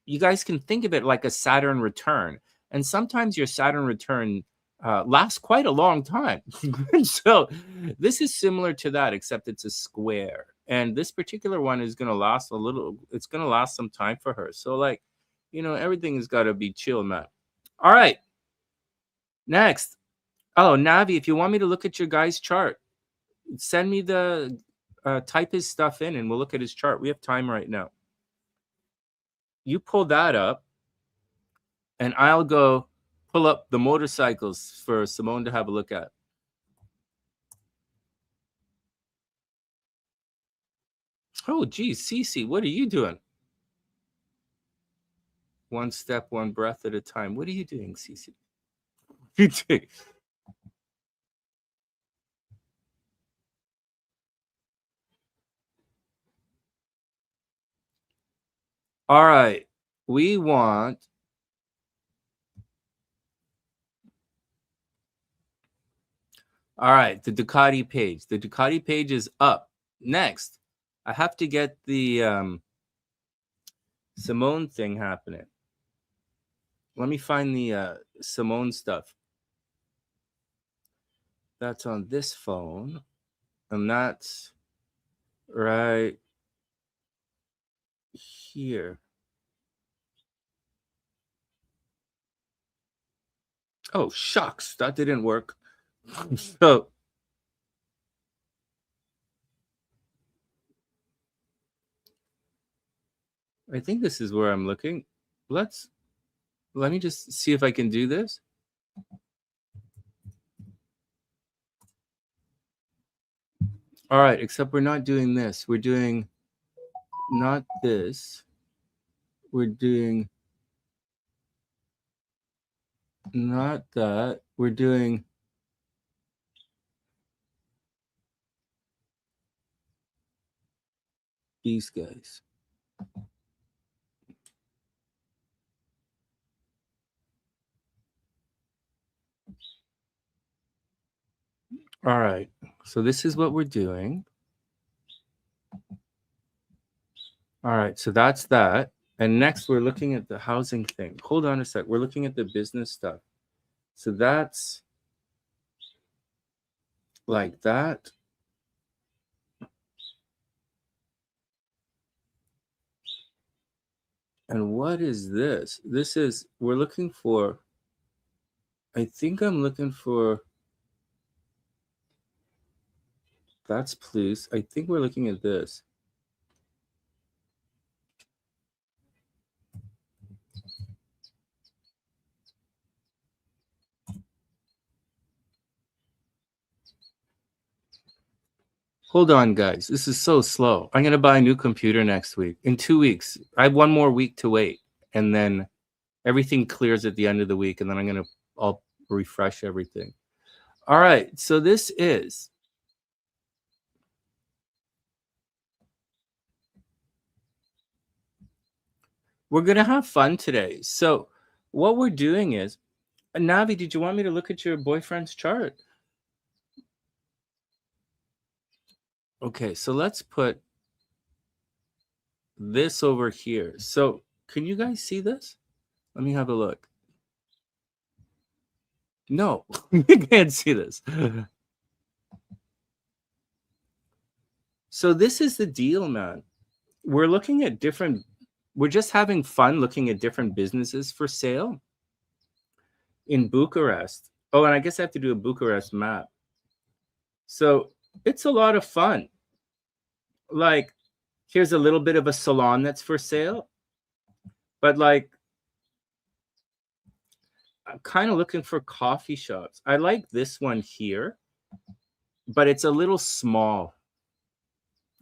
you guys can think of it like a Saturn return, and sometimes your Saturn return lasts quite a long time. So this is similar to that, except it's a square, and this particular one is going to last a little. It's going to last some time for her. So like, everything has got to be chill, man. All right, next. Oh, Navi, if you want me to look at your guy's chart, send me the type his stuff in and we'll look at his chart. We have time right now. You pull that up and I'll go pull up the motorcycles for Simone to have a look at. Oh, geez, Cece, what are you doing? One step, one breath at a time. What are you doing, Cece? You doing? All right. We want. All right, the Ducati page. The Ducati page is up. Next, I have to get the Simone thing happening. Let me find the Simone stuff. That's on this phone. And that's right here. Oh, shucks. That didn't work. So I think this is where I'm looking. Let me just see if I can do this. All right, except we're not doing this. We're doing not this. We're doing not that. We're doing these guys. All right. So this is what we're doing. All right. So that's that. And next we're looking at the housing thing. Hold on a sec. We're looking at the business stuff. So that's like that. And what is this? This is, we're looking for, I think I'm looking for, that's please. I think we're looking at this. Hold on, guys. This is so slow. I'm going to buy a new computer next week. In 2 weeks. I have one more week to wait. And then everything clears at the end of the week. And then I'll refresh everything. All right. So this is, we're going to have fun today. So what we're doing is, Navi, did you want me to look at your boyfriend's chart? Okay. So let's put this over here. So can you guys see this? Let me have a look. No, you can't see this. So this is the deal, man. We're looking at different, we're just having fun looking at different businesses for sale in Bucharest. Oh, and I guess I have to do a Bucharest map. So it's a lot of fun. Like, here's a little bit of a salon that's for sale. But like, I'm kind of looking for coffee shops. I like this one here, but it's a little small,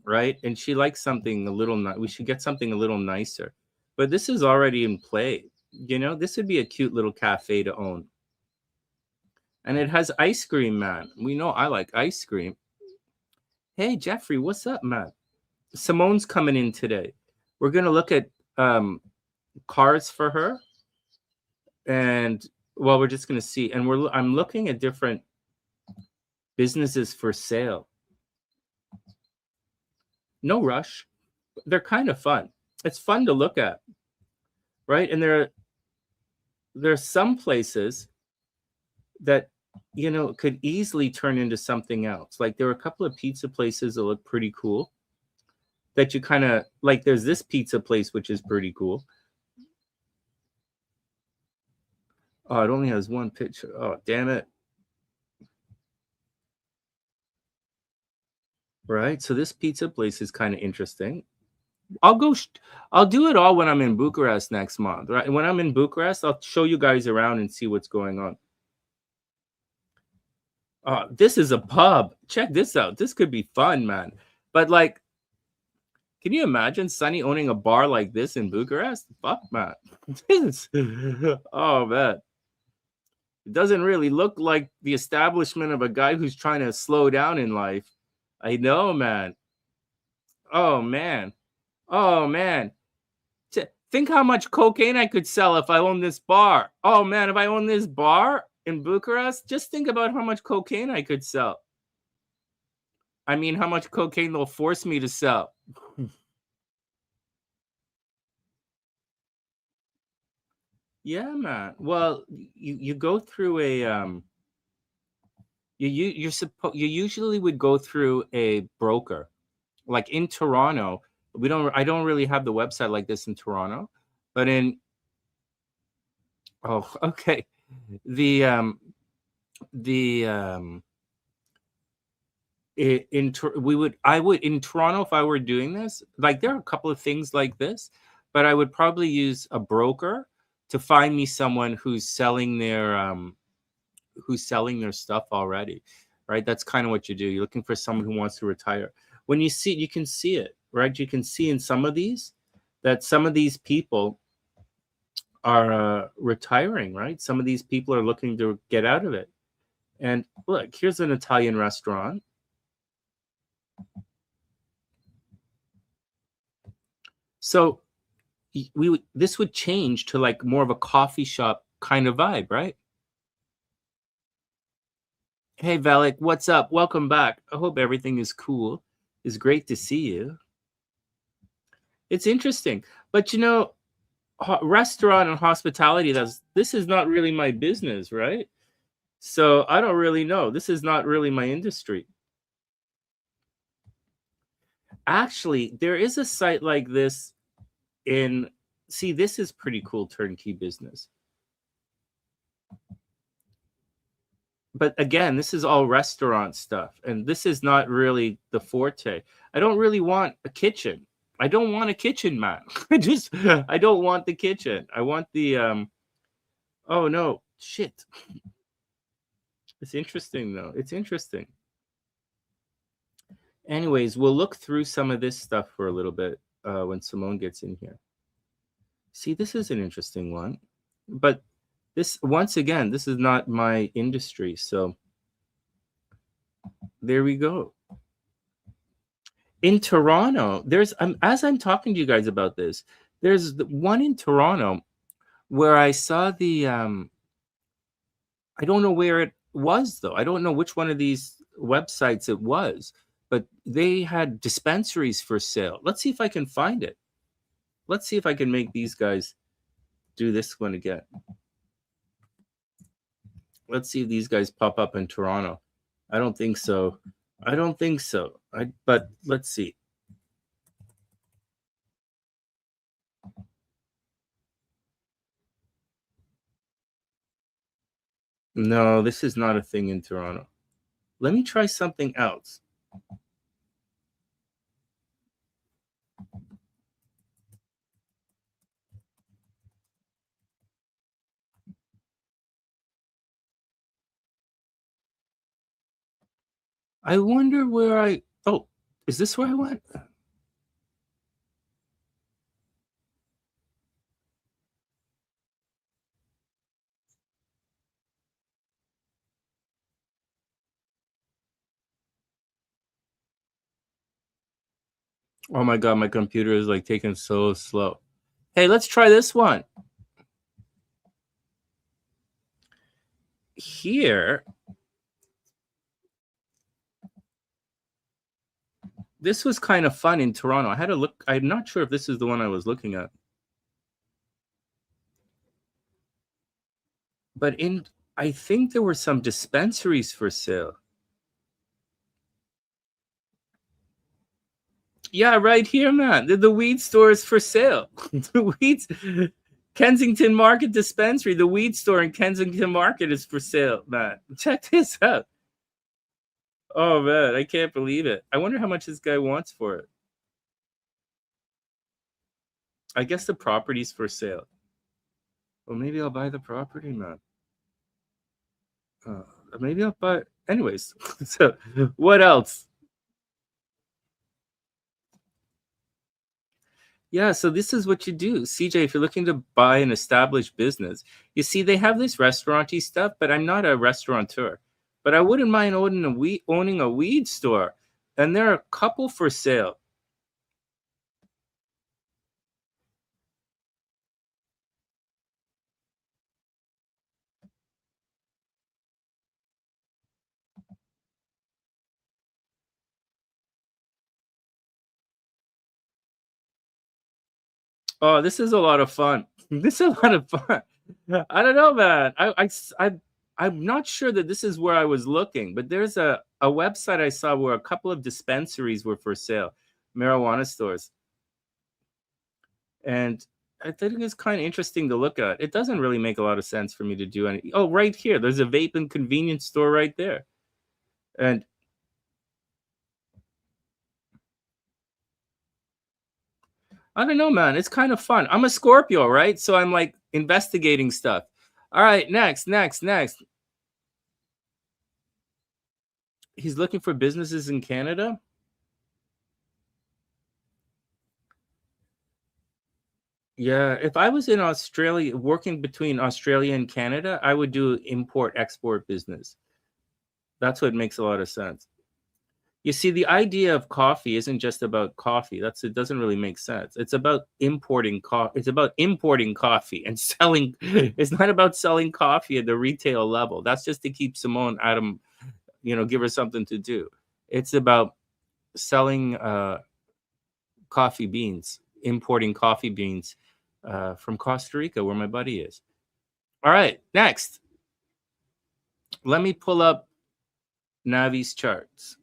right? And she likes something a little, we should get something a little nicer. But this is already in play. You know, this would be a cute little cafe to own. And it has ice cream, man. We know I like ice cream. Hey, Jeffrey, what's up, man? Simone's coming in today. We're going to look at cars for her. And, well, we're just going to see. And I'm looking at different businesses for sale. No rush. They're kind of fun. It's fun to look at, right? And there's some places that, you know, could easily turn into something else. Like there are a couple of pizza places that look pretty cool that you kind of like. There's this pizza place, which is pretty cool. Oh, it only has one picture. Oh, damn it. Right. So this pizza place is kind of interesting. I'll do it all when I'm in Bucharest next month. Right. When I'm in Bucharest, I'll show you guys around and see what's going on. This is a pub. Check this out. This could be fun, man. But like, can you imagine Sonny owning a bar like this in Bucharest? Fuck, man. Oh, man. It doesn't really look like the establishment of a guy who's trying to slow down in life. I know, man. Oh, man. Oh, man. Think how much cocaine I could sell if I owned this bar. Oh, man. If I owned this bar in Bucharest, just think about how much cocaine I could sell. I mean, how much cocaine they'll force me to sell. Yeah, man. Well, you go through a you usually would go through a broker. Like in Toronto, I don't really have the website like this in Toronto, but okay. The I would in Toronto, if I were doing this, like there are a couple of things like this, but I would probably use a broker to find me someone who's selling their stuff already, right? That's kind of what you do. You're looking for someone who wants to retire. When you can see it, right? You can see in some of these that some of these people are retiring, right? Some of these people are looking to get out of it. And look, here's an Italian restaurant. So this would change to like more of a coffee shop kind of vibe, right? Hey Valak, what's up? Welcome back. I hope everything is cool. It's great to see you. It's interesting, but restaurant and hospitality, this is not really my business, right? So I don't really know. This is not really my industry. Actually, there is a site like this in see, this is pretty cool turnkey business. But again, this is all restaurant stuff, and this is not really the forte. I don't really want a kitchen. I don't want a kitchen, man. I don't want the kitchen. I want the oh no, shit. It's interesting though. It's interesting. Anyways, we'll look through some of this stuff for a little bit when Simone gets in here. See, this is an interesting one. But this, once again, this is not my industry. So there we go. In Toronto, there's as I'm talking to you guys about this, there's one in Toronto where I saw the I don't know where it was though. I don't know which one of these websites it was, but they had dispensaries for sale. Let's see if I can find it. Let's see if I can make these guys do this one again. Let's see if these guys pop up in Toronto. I don't think so. I don't think so. But let's see. No, this is not a thing in Toronto. Let me try something else. I wonder where oh, is this where I went? Oh my God, my computer is like taking so slow. Hey, let's try this one. Here, this was kind of fun in Toronto. I had to look. I'm not sure if this is the one I was looking at. But I think there were some dispensaries for sale. Yeah, right here, man. The weed store is for sale. The weeds, Kensington Market Dispensary, the weed store in Kensington Market is for sale, man. Check this out. Oh man, I can't believe it. I wonder how much this guy wants for it. I guess the property's for sale. Well, maybe I'll buy the property, man. Maybe I'll buy. Anyways, so what else? Yeah, so this is what you do, CJ. If you're looking to buy an established business, you see they have this restauranty stuff, but I'm not a restaurateur. But I wouldn't mind owning a weed store, and there are a couple for sale. Oh, this is a lot of fun. This is a lot of fun. I don't know, man. I'm not sure that this is where I was looking, but there's a website I saw where a couple of dispensaries were for sale, marijuana stores. And I think it's kind of interesting to look at. It doesn't really make a lot of sense for me to do any. Oh, right here, there's a vape and convenience store right there. And I don't know, man. It's kind of fun. I'm a Scorpio, right? So I'm like investigating stuff. All right, next. He's looking for businesses in Canada. Yeah, if I was in Australia, working between Australia and Canada, I would do import-export business. That's what makes a lot of sense. You see, the idea of coffee isn't just about coffee. It doesn't really make sense. It's about importing coffee. It's about importing coffee and selling. It's not about selling coffee at the retail level. That's just to keep Simone out of, give her something to do. It's about selling coffee beans, importing coffee beans from Costa Rica, where my buddy is. All right, next, let me pull up Navi's charts.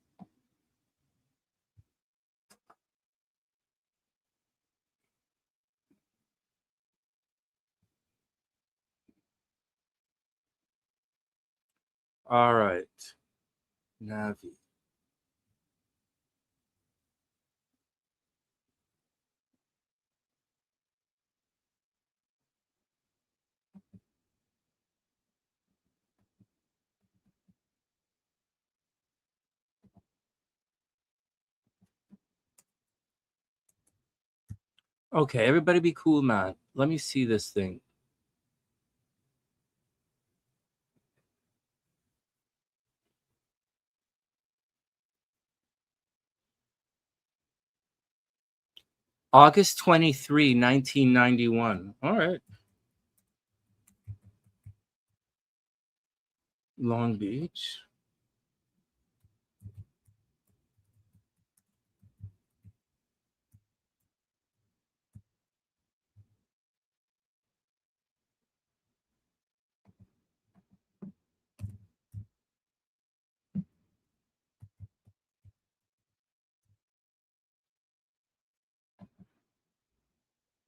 All right, Navi. Okay, everybody be cool, man. Let me see this thing. August 23, 1991. All right. Long Beach.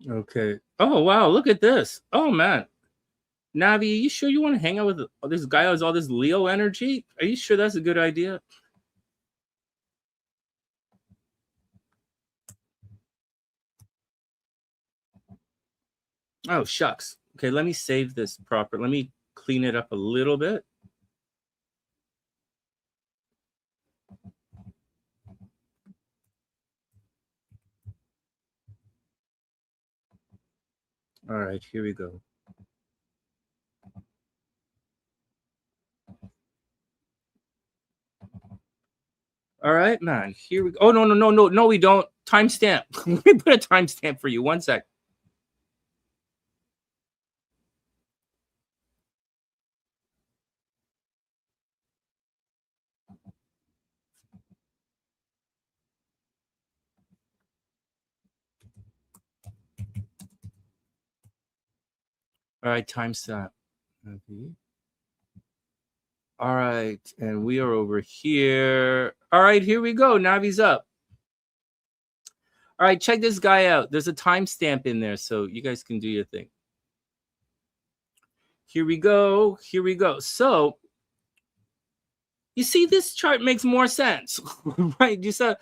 Okay. Oh, wow. Look at this. Oh, man. Navi, are you sure you want to hang out with this guy who has all this Leo energy? Are you sure that's a good idea? Oh, shucks. Okay, let me save this proper. Let me clean it up a little bit. All right, here we go. All right, man. Here we go. Oh, no, no, no, no, no, we don't. Timestamp. Let me put a timestamp for you. One sec. All right, timestamp. Okay. All right, and we are over here. All right, here we go. Navi's up. All right, check this guy out. There's a timestamp in there, so you guys can do your thing. Here we go. Here we go. So you see, this chart makes more sense, right? You saw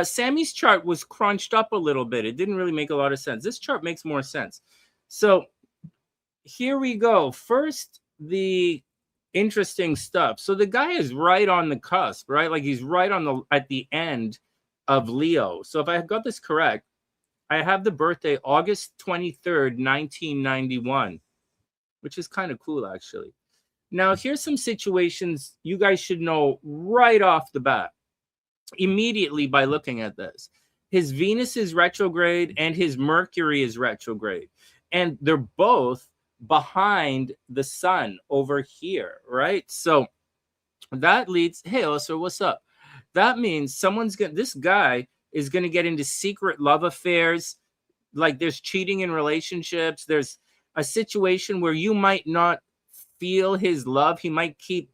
Sammy's chart was crunched up a little bit. It didn't really make a lot of sense. This chart makes more sense. So here we go. First, the interesting stuff. So the guy is right on the cusp, right? Like he's right on the at the end of Leo. So if I got this correct, I have the birthday August 23rd, 1991, which is kind of cool actually. Now, here's some situations you guys should know right off the bat, immediately by looking at this. His Venus is retrograde and his Mercury is retrograde. And they're both behind the sun over here, right? So that leads, hey, Osa, what's up? That means this guy is going to get into secret love affairs. Like there's cheating in relationships. There's a situation where you might not feel his love. He might keep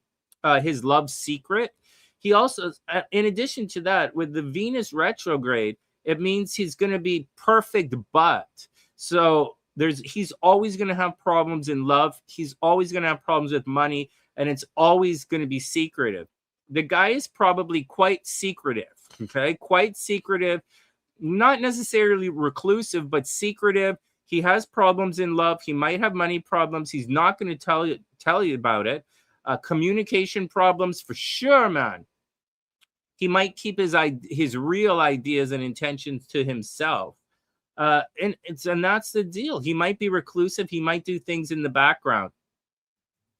his love secret. He also, in addition to that, with the Venus retrograde, it means he's going to be perfect, but so he's always going to have problems in love. He's always going to have problems with money, and it's always going to be secretive. The guy is probably quite secretive. Okay, quite secretive, not necessarily reclusive, but secretive. He has problems in love. He might have money problems. He's not going to tell you about it. Communication problems for sure, man. He might keep his real ideas and intentions to himself. And that's the deal. He might be reclusive. He might do things in the background.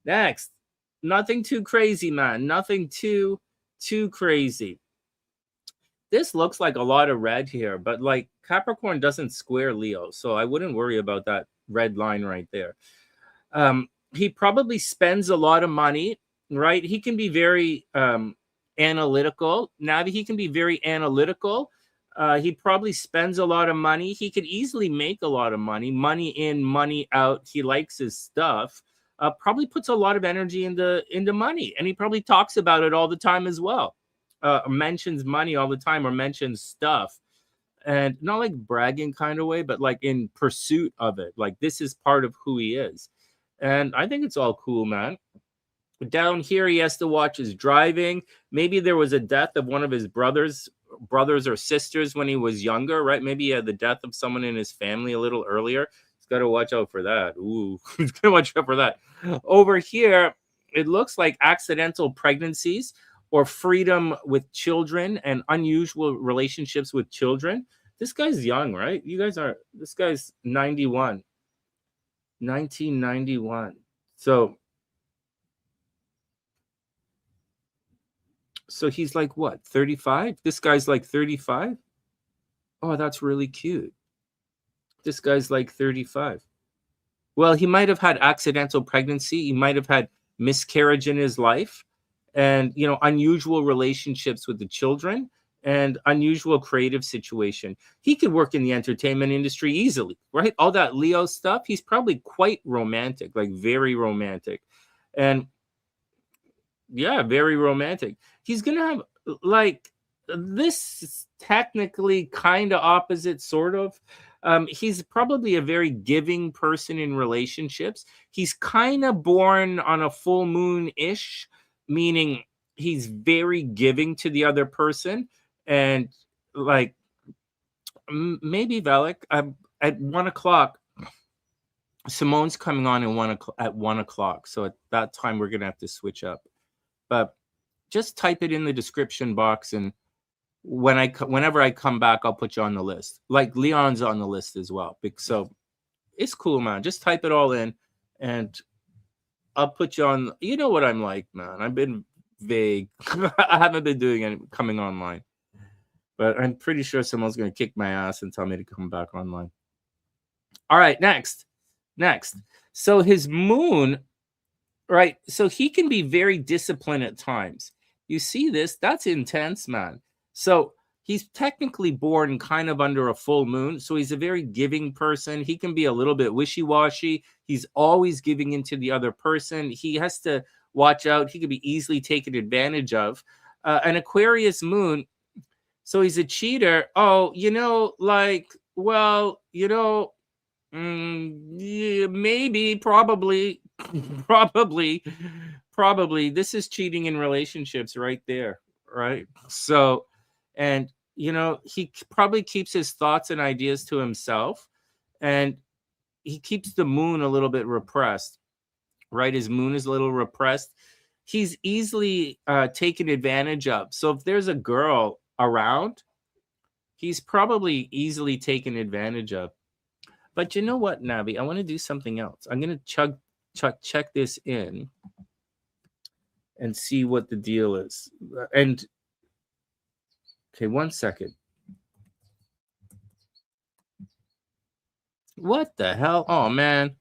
Next, nothing too crazy, man. Nothing too crazy. This looks like a lot of red here, but like Capricorn doesn't square Leo, so I wouldn't worry about that red line right there. He probably spends a lot of money, right? He can be very analytical. Navi, he can be very analytical. He probably spends a lot of money. He could easily make a lot of money. Money in, money out. He likes his stuff. Probably puts a lot of energy into money, and he probably talks about it all the time as well. Mentions money all the time, or mentions stuff, and not like bragging kind of way, but like in pursuit of it. Like this is part of who he is, and I think it's all cool, man. Down here, he has to watch his driving. Maybe there was a death of one of his brothers or sisters when he was younger, right? Maybe he had the death of someone in his family a little earlier. He's got to watch out for that. Ooh, he's got to watch out for that. Over here, it looks like accidental pregnancies or freedom with children and unusual relationships with children. This guy's young, right? This guy's 91, 1991. So he's like what, 35? This guy's like 35? Oh, that's really cute. This guy's like 35. Well, he might have had accidental pregnancy. He might have had miscarriage in his life, and unusual relationships with the children, and unusual creative situation. He could work in the entertainment industry easily, right? All that Leo stuff. He's probably quite romantic, like very romantic. And yeah, very romantic. He's gonna have like this is technically kind of opposite, sort of. He's probably a very giving person in relationships. He's kind of born on a full moon ish, meaning he's very giving to the other person, and like maybe Valak at 1 o'clock. Simone's coming on at 1 o'clock, so at that time we're gonna have to switch up. But just type it in the description box, and whenever I come back, I'll put you on the list. Like Leon's on the list as well. So it's cool, man. Just type it all in, and I'll put you on. You know what I'm like, man. I've been vague. I haven't been doing any coming online, but I'm pretty sure someone's gonna kick my ass and tell me to come back online. All right, next. So his moon. Right. So he can be very disciplined at times. You see this? That's intense, man. So he's technically born kind of under a full moon. So he's a very giving person. He can be a little bit wishy-washy. He's always giving into the other person. He has to watch out. He could be easily taken advantage of. An Aquarius moon. So he's a cheater. Oh, yeah, maybe, probably, probably. This is cheating in relationships right there, right? So, and he probably keeps his thoughts and ideas to himself, and he keeps the moon a little bit repressed, right? His moon is a little repressed. He's easily taken advantage of. So if there's a girl around, he's probably easily taken advantage of. But you know what, Navi? I want to do something else. I'm going to check this in and see what the deal is. And okay, 1 second. What the hell? Oh, man.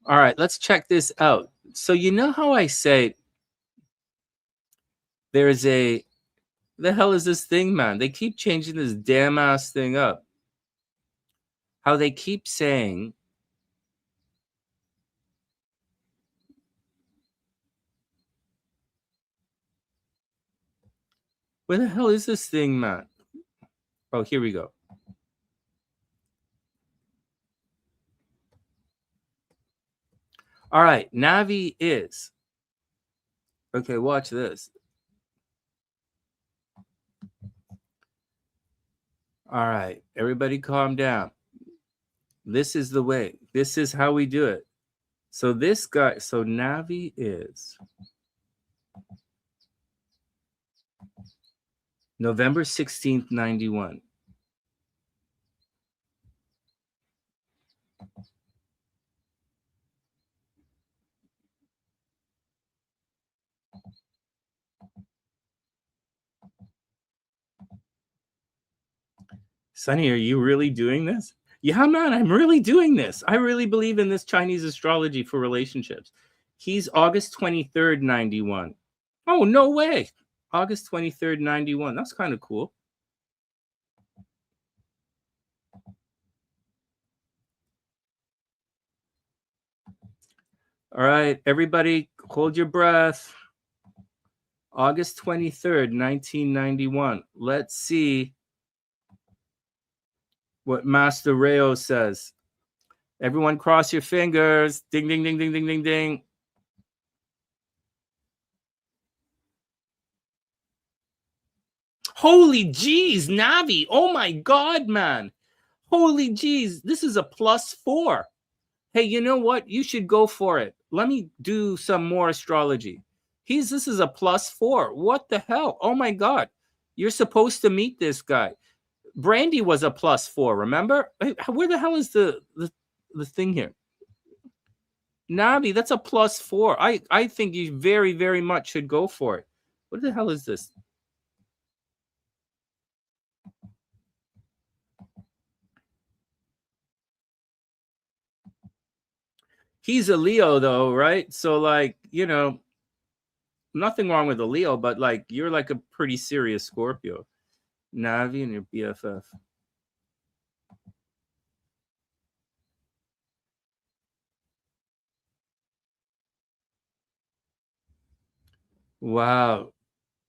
All right, let's check this out. So you know how I say there's the hell is this thing, man? They keep changing this damn ass thing up. How they keep saying where the hell is this thing, man? Oh, here we go. All right, Navi is. Okay, watch this. All right, everybody calm down. This is the way. This is how we do it. So this guy, so Navi is November 16th, 91. Sonny, are you really doing this? Yeah, man, I'm really doing this. I really believe in this Chinese astrology for relationships. He's August 23rd, 91. Oh, no way. August 23rd, 91. That's kind of cool. All right, everybody, hold your breath. August 23rd, 1991. Let's see what Master Rayo says. Everyone cross your fingers. Ding, ding, ding, ding, ding, ding, ding. Holy jeez, Navi. Oh my God, man. Holy jeez. This is a +4. Hey, you know what? You should go for it. Let me do some more astrology. This is a +4. What the hell? Oh my God. You're supposed to meet this guy. Brandy was a +4, remember? Where the hell is the thing here? Navi, that's a +4. I think you very, very much should go for it. What the hell is this? He's a Leo though, right? So like, nothing wrong with a Leo, but like you're like a pretty serious Scorpio. Navi and your BFF. Wow.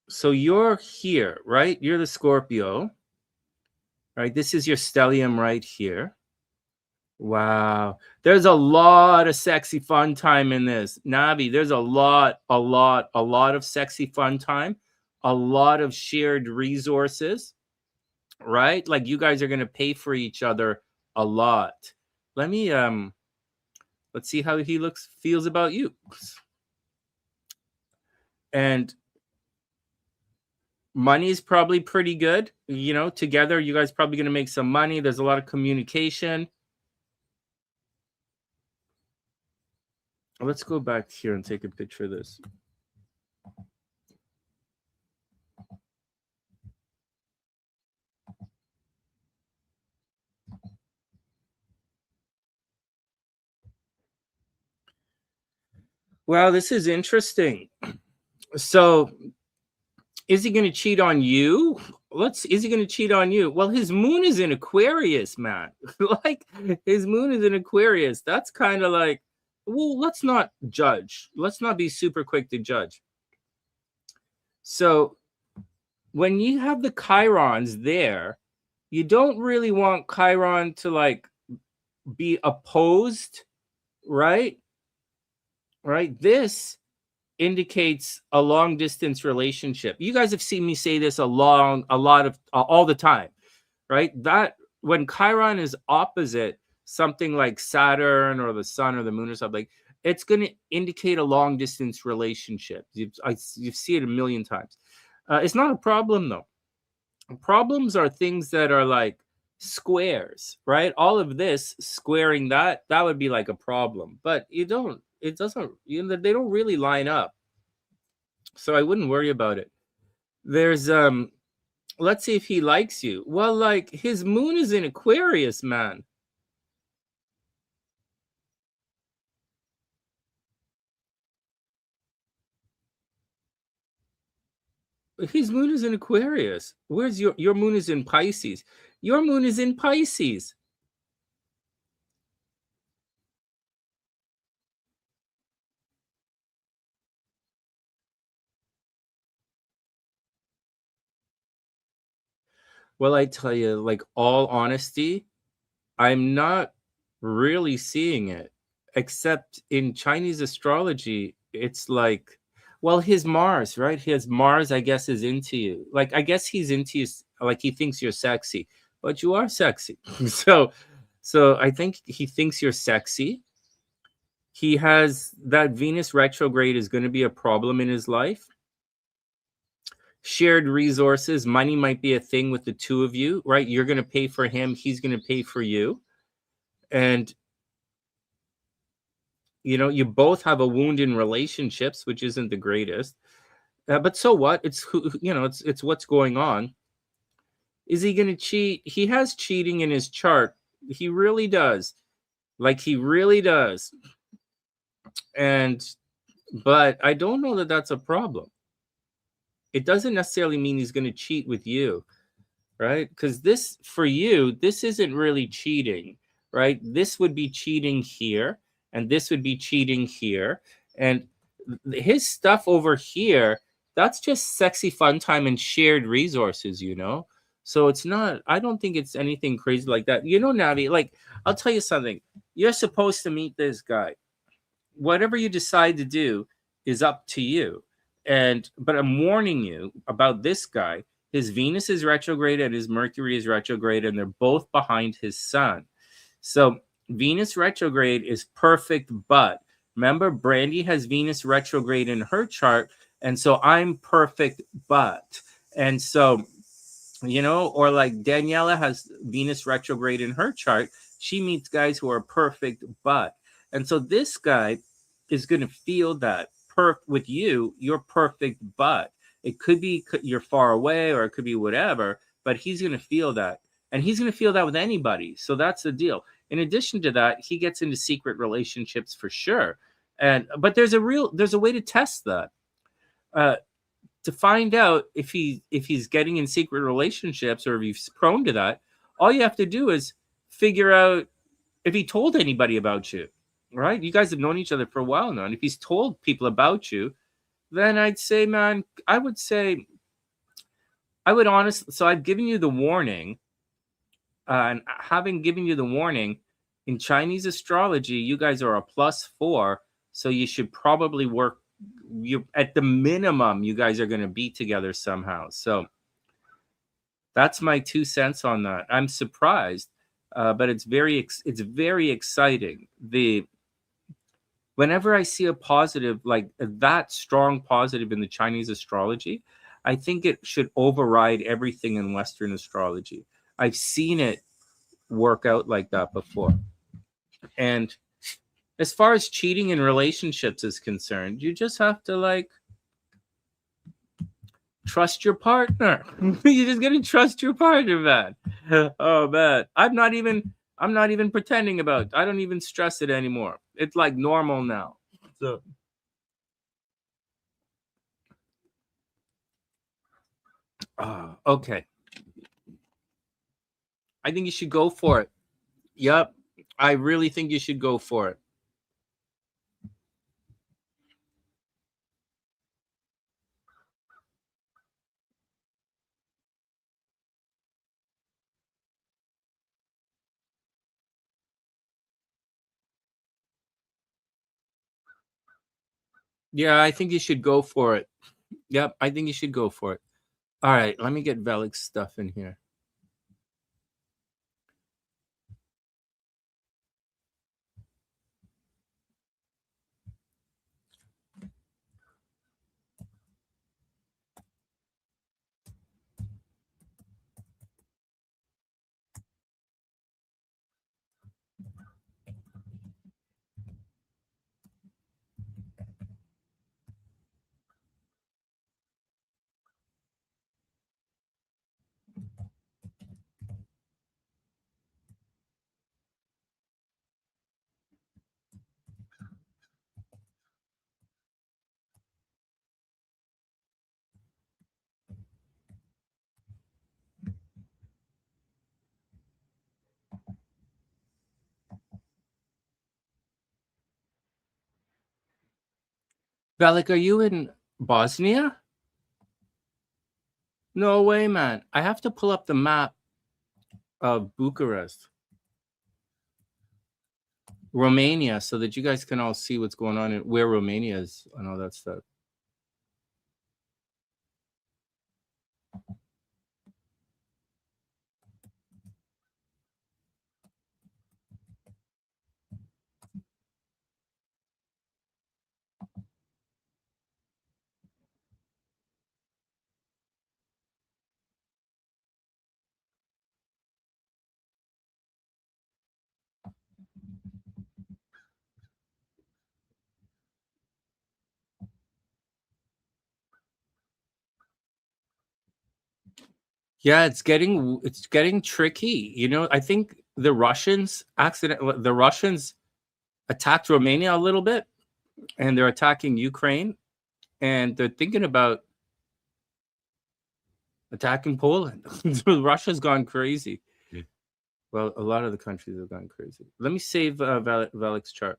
So you're here, right? You're the Scorpio, right? This is your stellium right here. Wow. There's a lot of sexy fun time in this. Navi, there's a lot of sexy fun time, a lot of shared resources, right? Like you guys are going to pay for each other a lot. Let me let's see how he feels about you. And money is probably pretty good. Together you guys probably going to make some money. There's a lot of communication. Let's go back here and take a picture of this. Wow, this is interesting. So, is he going to cheat on you? Is he going to cheat on you? Well, his moon is in Aquarius, man. Like his moon is in Aquarius. That's kind of like, well, let's not judge. Let's not be super quick to judge. So, when you have the Chirons there, you don't really want Chiron to like be opposed, right? Right? This indicates a long distance relationship. You guys have seen me say this all the time, right? That when Chiron is opposite something like Saturn or the sun or the moon or something, it's going to indicate a long distance relationship. You see it a million times. It's not a problem though. Problems are things that are like squares, right? All of this squaring that would be like a problem, but it doesn't, they don't really line up. So I wouldn't worry about it. There's let's see if he likes you. Well, like his moon is in Aquarius, man. His moon is in Aquarius. Where's your moon is in Pisces? Your moon is in Pisces. Well, I tell you, like all honesty, I'm not really seeing it, except in Chinese astrology, it's like, well, his Mars, right? His Mars, I guess, is into you. Like, I guess he's into you, like he thinks you're sexy, but you are sexy. So So I think he thinks you're sexy. He has that Venus retrograde is going to be a problem in his life. Shared resources, money might be a thing with the two of you, right? You're going to pay for him, he's going to pay for you. And you both have a wound in relationships, which isn't the greatest. But so what? It's it's what's going on. Is he going to cheat? He has cheating in his chart. He really does. Like he really does. And but I don't know that that's a problem. It doesn't necessarily mean he's going to cheat with you, right? Because this, for you, this isn't really cheating, right? This would be cheating here, and this would be cheating here. And his stuff over here, that's just sexy fun time and shared resources. So it's not, I don't think it's anything crazy like that. Navi, like, I'll tell you something. You're supposed to meet this guy. Whatever you decide to do is up to you. But I'm warning you about this guy. His Venus is retrograde and his Mercury is retrograde, and they're both behind his sun. So Venus retrograde is perfect, but remember, Brandy has Venus retrograde in her chart, and so I'm perfect, but. And so, or like Daniela has Venus retrograde in her chart. She meets guys who are perfect, but. And so this guy is going to feel that with you, you're perfect, but it could be you're far away or it could be whatever, but he's going to feel that. And he's going to feel that with anybody. So that's the deal. In addition to that, he gets into secret relationships for sure. But there's a way to test that. To find out if he's getting in secret relationships or if he's prone to that, all you have to do is figure out if he told anybody about you, right? You guys have known each other for a while now. And if he's told people about you, then I'd say, man, I would honestly, so I've given you the warning. And having given you the warning, in Chinese astrology, you guys are a +4. So you should probably work, you at the minimum, you guys are going to be together somehow. So that's my 2 cents on that. I'm surprised, but it's very exciting. Whenever I see a positive, like that strong positive in the Chinese astrology, I think it should override everything in Western astrology. I've seen it work out like that before. And as far as cheating in relationships is concerned, you just have to trust your partner. You just gotta trust your partner, man. Oh man, I'm not even pretending about it. I don't even stress it anymore. It's like normal now. So okay. I think you should go for it. Yep. I really think you should go for it. Yeah, I think you should go for it. Yep, I think you should go for it. All right, let me get Velik's stuff in here. Velik, are you in Bosnia? No way, man. I have to pull up the map of Bucharest, Romania, so that you guys can all see what's going on and where Romania is and all that stuff. Yeah, it's getting tricky. I think the Russians attacked Romania a little bit, and they're attacking Ukraine, and they're thinking about attacking Poland. Russia's gone crazy. Yeah. Well, a lot of the countries have gone crazy. Let me save Velik's chart.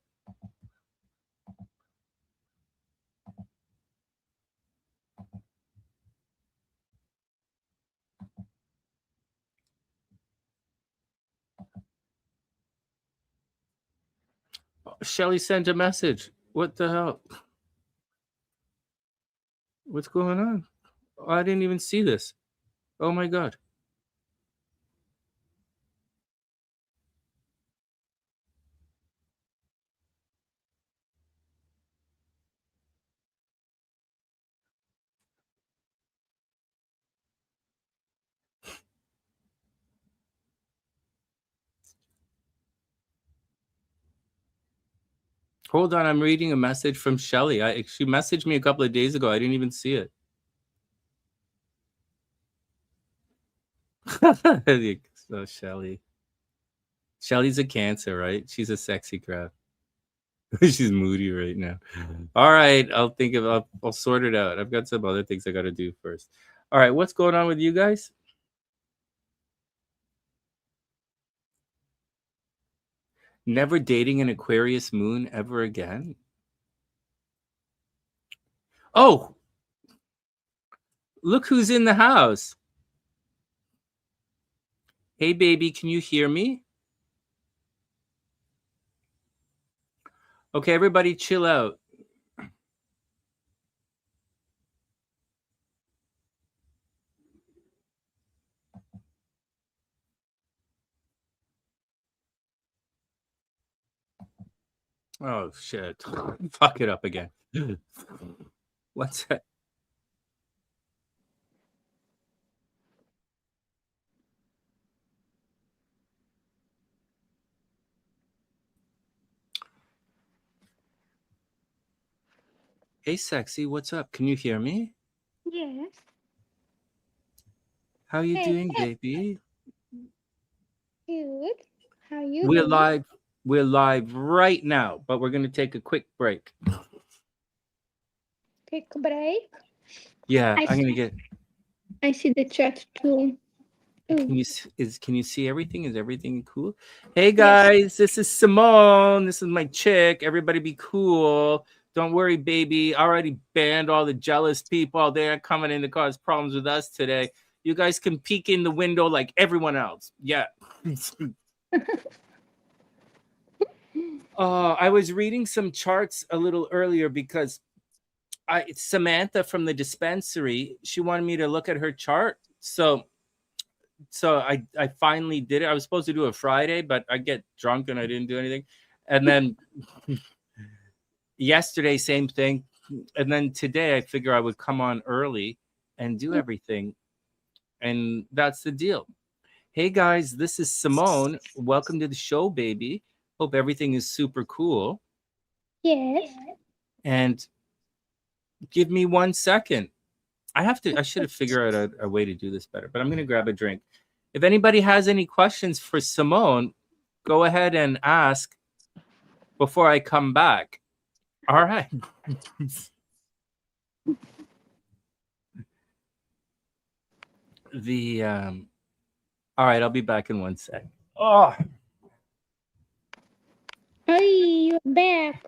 Shelly sent a message. What the hell? What's going on? Oh, I didn't even see this. Oh my god. Hold on, I'm reading a message from Shelly. She messaged me a couple of days ago. I didn't even see it. So Shelly. Shelly's a Cancer, right? She's a sexy crab. She's moody right now. All right, I'll sort it out. I've got some other things I got to do first. All right, what's going on with you guys? Never dating an Aquarius moon ever again? Oh, look who's in the house. Hey baby, can you hear me? Okay, everybody chill out. Oh shit. Fuck it up again. What's that? Hey sexy, what's up? Can you hear me? Yes. How you Hey, doing, baby? good. How you We're doing? live. We're live right now, but we're gonna take a quick break. Take a break. Yeah, I I'm gonna see, get. I see the chat too. Can Ooh, you see everything? Is everything cool? Hey yes. guys, this is Simone. This is my chick. Everybody be cool. Don't worry, baby. I already banned all the jealous people. They're coming in to cause problems with us today. You guys can peek in the window like everyone else. Yeah. I was reading some charts a little earlier because Samantha from the dispensary, she wanted me to look at her chart. So I finally did it. I was supposed to do it Friday, but I get drunk and I didn't do anything. And then yesterday, same thing. And then today, I figure I would come on early and do everything. And that's the deal. Hey guys, this is Simone. Welcome to the show, baby. Hope everything is super cool. Yes. And give me 1 second. I should have figured out a way to do this better, but I'm going to grab a drink. If anybody has any questions for Simone, go ahead and ask before I come back. All right. the All right, I'll be back in 1 sec. Oh, Hey, you're back.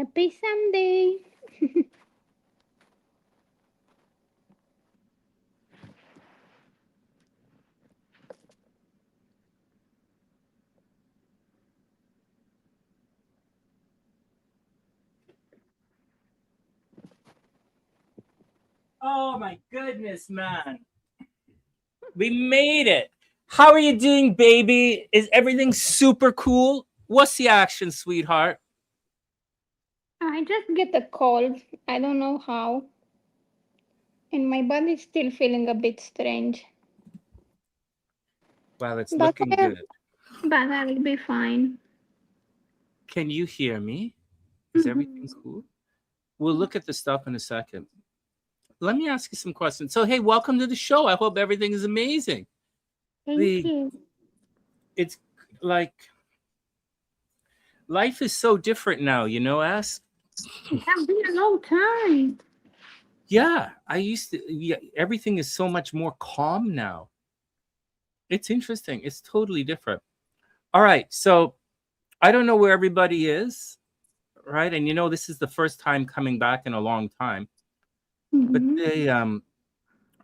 Happy Sunday. Oh my goodness, man. We made it. How are you doing, baby? Is everything super cool? What's the action, sweetheart? I just get a cold. I don't know how. And my body's still feeling a bit strange. Well, it's But looking good. I will be fine. Can you hear me? Is everything Mhm. cool? We'll look at the stuff in a second. Let me ask you some questions. So, hey, welcome to the show. I hope everything is amazing. Thank The you. it's like life is so different now, Ask. It has been a long time. Yeah, I used to. Yeah, everything is so much more calm now. It's interesting. It's totally different. All right, so I don't know where everybody is, right? And this is the first time coming back in a long time. But Mhm.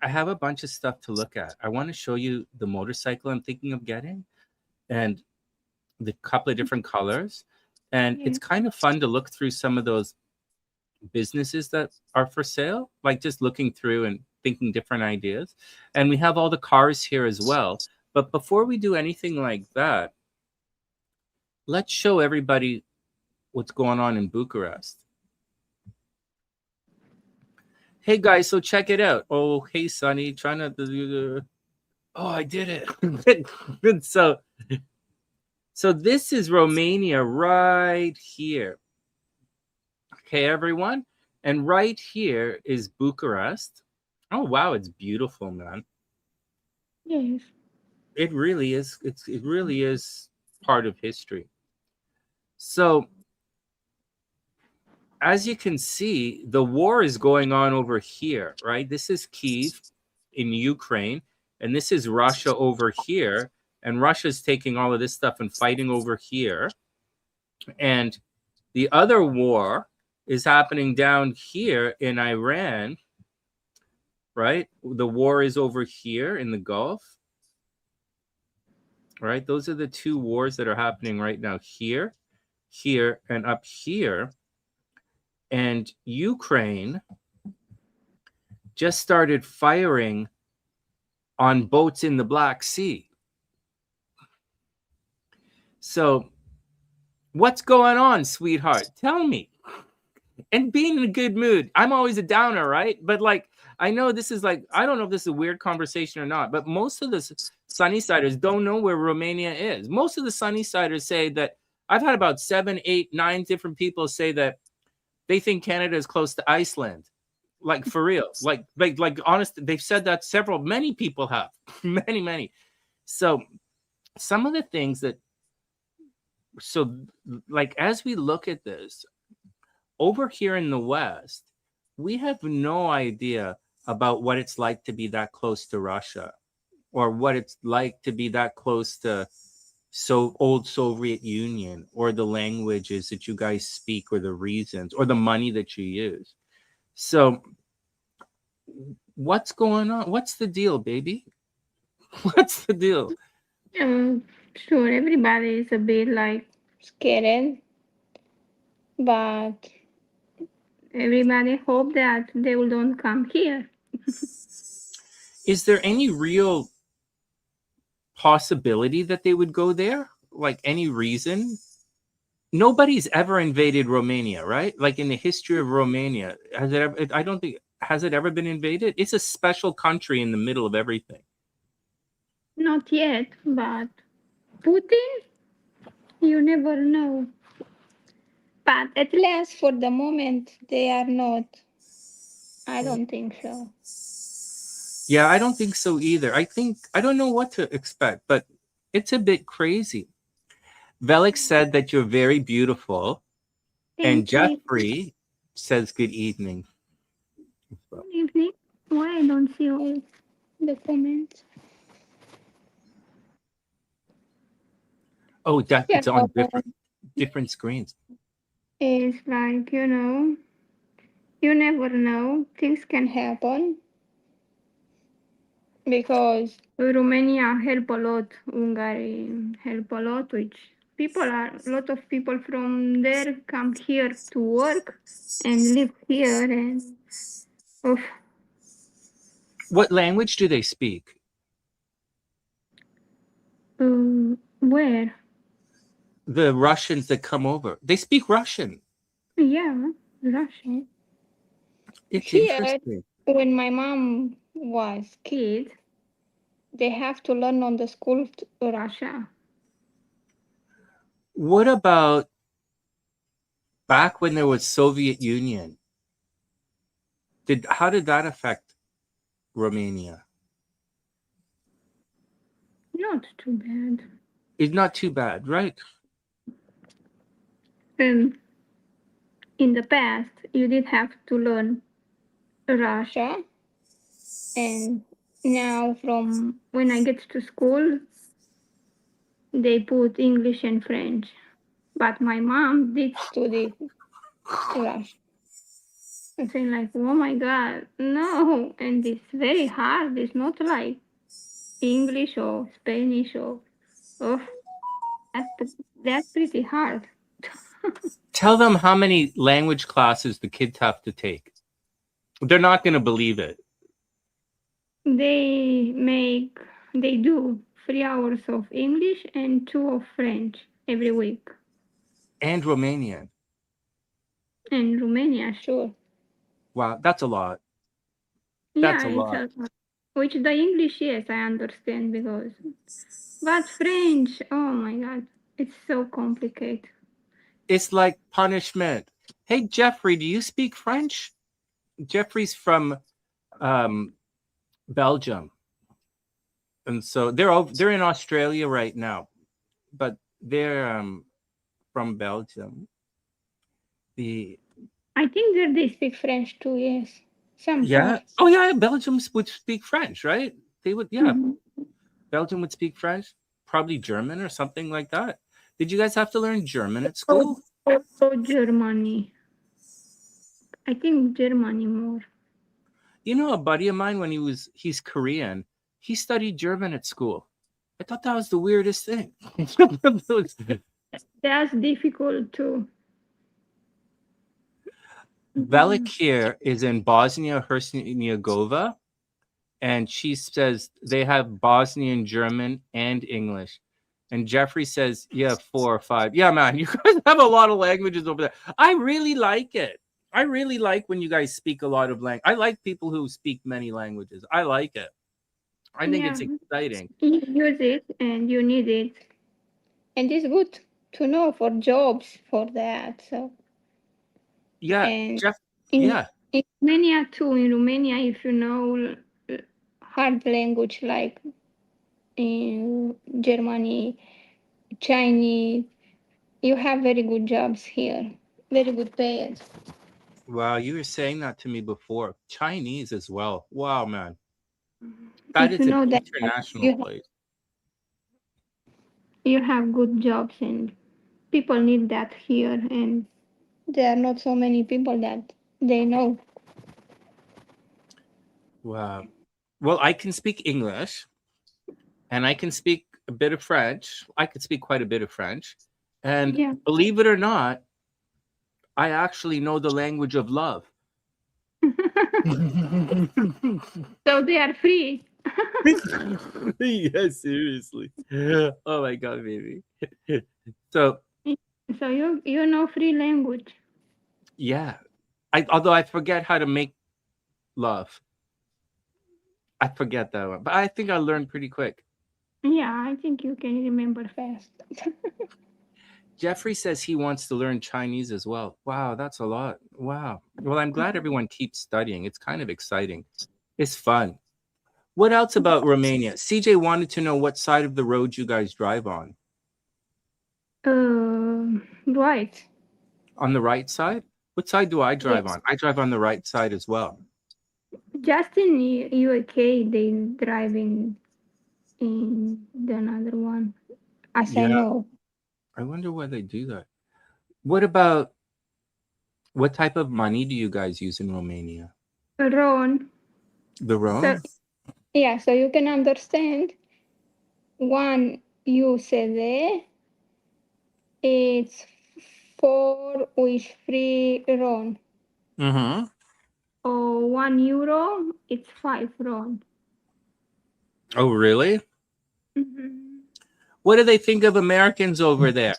I have a bunch of stuff to look at. I want to show you the motorcycle I'm thinking of getting, and the couple of different colors. And Yeah. it's kind of fun to look through some of those businesses that are for sale, like just looking through and thinking different ideas. And we have all the cars here as well. But before we do anything like that, let's show everybody what's going on in Bucharest. Hey guys, so check it out. Oh, hey Sonny, trying to do the. Oh, I did it. Good. So this is Romania right here. Okay, everyone. And right here is Bucharest. Oh wow, it's beautiful, man. Yes. It really is. It really is part of history. So as you can see, the war is going on over here, right? This is Kiev in Ukraine, and this is Russia over here. And Russia's taking all of this stuff and fighting over here. And the other war is happening down here in Iran, right? The war is over here in the Gulf, right? Those are the two wars that are happening right now here, here, and up here. And Ukraine just started firing on boats in the Black Sea. So, what's going on, sweetheart? Tell me. And being in a good mood. I'm always a downer, right? But like, I know this is like, I don't know if this is a weird conversation or not, but most of the Sunnysiders don't know where Romania is. Most of the Sunnysiders say that I've had about 7, 8, 9 different people say that they think Canada is close to Iceland. Like for real. Like honest, they've said that many people have. Many. So some of the things that so like as we look at this, over here in the West, we have no idea about what it's like to be that close to Russia or what it's like to be that close to old Soviet Union or the languages that you guys speak or the reasons or the money that you use. So what's going on? What's the deal, baby? What's the deal? Sure, everybody is a bit like scared, but everybody hope that they will don't come here. Is there any real possibility that they would go there? Like any reason? Nobody's ever invaded Romania, right? Like in the history of Romania, has it ever, I don't think, has it ever been invaded? It's a special country in the middle of everything. Not yet, but Putin, you never know. But at least for the moment, they are not. I don't think so. Yeah, I don't think so either. I don't know what to expect, but it's a bit crazy. Velik said that you're very beautiful, and Thank you. Jeffrey says good evening. Good evening. Why I don't see all the comments? Oh, Yeah. it's on different screens. It's like, you never know. Things can happen because Romania help a lot, Hungary help a lot, which a lot of people from there come here to work and live here and of What language do they speak? where? The Russians that come over, they speak Russian. Yeah, Russian. It's Here, interesting. when my mom was kid, they have to learn on the school Russia. What about back when there was Soviet Union? How did that affect Romania? Not too bad. It's not too bad, right? Um, in the past, you did have to learn Russia, and now from when I get to school, they put English and French. But my mom did study Russian. I'm saying like, oh my god, no, and it's very hard. It's not like English or Spanish or oh, that's that's pretty hard. Tell them how many language classes the kids have to take. They're not going to believe it. They make they do 3 hours of English and two of French every week. And Romanian. And Romania, sure. Wow, that's a lot. That's Yeah, a it's lot. a lot. Which the English, yes, I understand because but French, oh my god, it's so complicated. It's like punishment. Hey, Jeffrey, do you speak French? Jeffrey's from um, Belgium, and so they're in Australia right now, but they're from Belgium. The I think that they speak French too, yes. Some Yeah. parts. Oh yeah, Belgium would speak French, right? They would. Yeah, Mhm. Belgium would speak French, probably German or something like that. Did you guys have to learn German at school? Also Germany. I think Germany more. You know, a buddy of mine when he's Korean, he studied German at school. I thought that was the weirdest thing. That's difficult too. Mhm. Velikir is in Bosnia Herzegovina, and she says they have Bosnian, German, and English. And Jeffrey says, "Yeah, 4 or 5." Yeah, man, you guys have a lot of languages over there. I really like it. I really like when you guys speak a lot of language. I like people who speak many languages. I like it. I think Yeah, it's exciting. you use it and you need it. And it's good to know for jobs for that. So Yeah, and Jeff. in, Yeah, in Romania too, in Romania if you know hard language like in Germany, Chinese, you have very good jobs here. Very good paid. wow, you were saying that to me before. Chinese as well. Wow, man, that If you is an know that international you have, place. you have good jobs and people need that here and there are not so many people that they know. Wow. Well, I can speak English and I can speak a bit of French. I could speak quite a bit of French. And Yeah. believe it or not, I actually know the language of love. So they are free. Yeah, seriously. Oh my god, baby. So So you know free language. yeah, although I forget how to make love. I forget that one, but I think I learned pretty quick. Yeah, I think you can remember fast. Jeffrey says he wants to learn Chinese as well. Wow, that's a lot. Wow. Well, I'm glad everyone keeps studying. It's kind of exciting. It's fun. What else about Romania? CJ wanted to know what side of the road you guys drive on. Right. On the right side? What side do I drive Yes. on? I drive on the right side as well. Just in UK, they drive in the another one, as I Yeah, know. I wonder why they do that. What about? What type of money do you guys use in Romania? RON. The So RON? yeah, so you can understand one USD, it's 4 with 3 RON. Mm-hmm. Or €1, it's 5 RON. Oh, really? Mm-hmm. What do they think of Americans over there?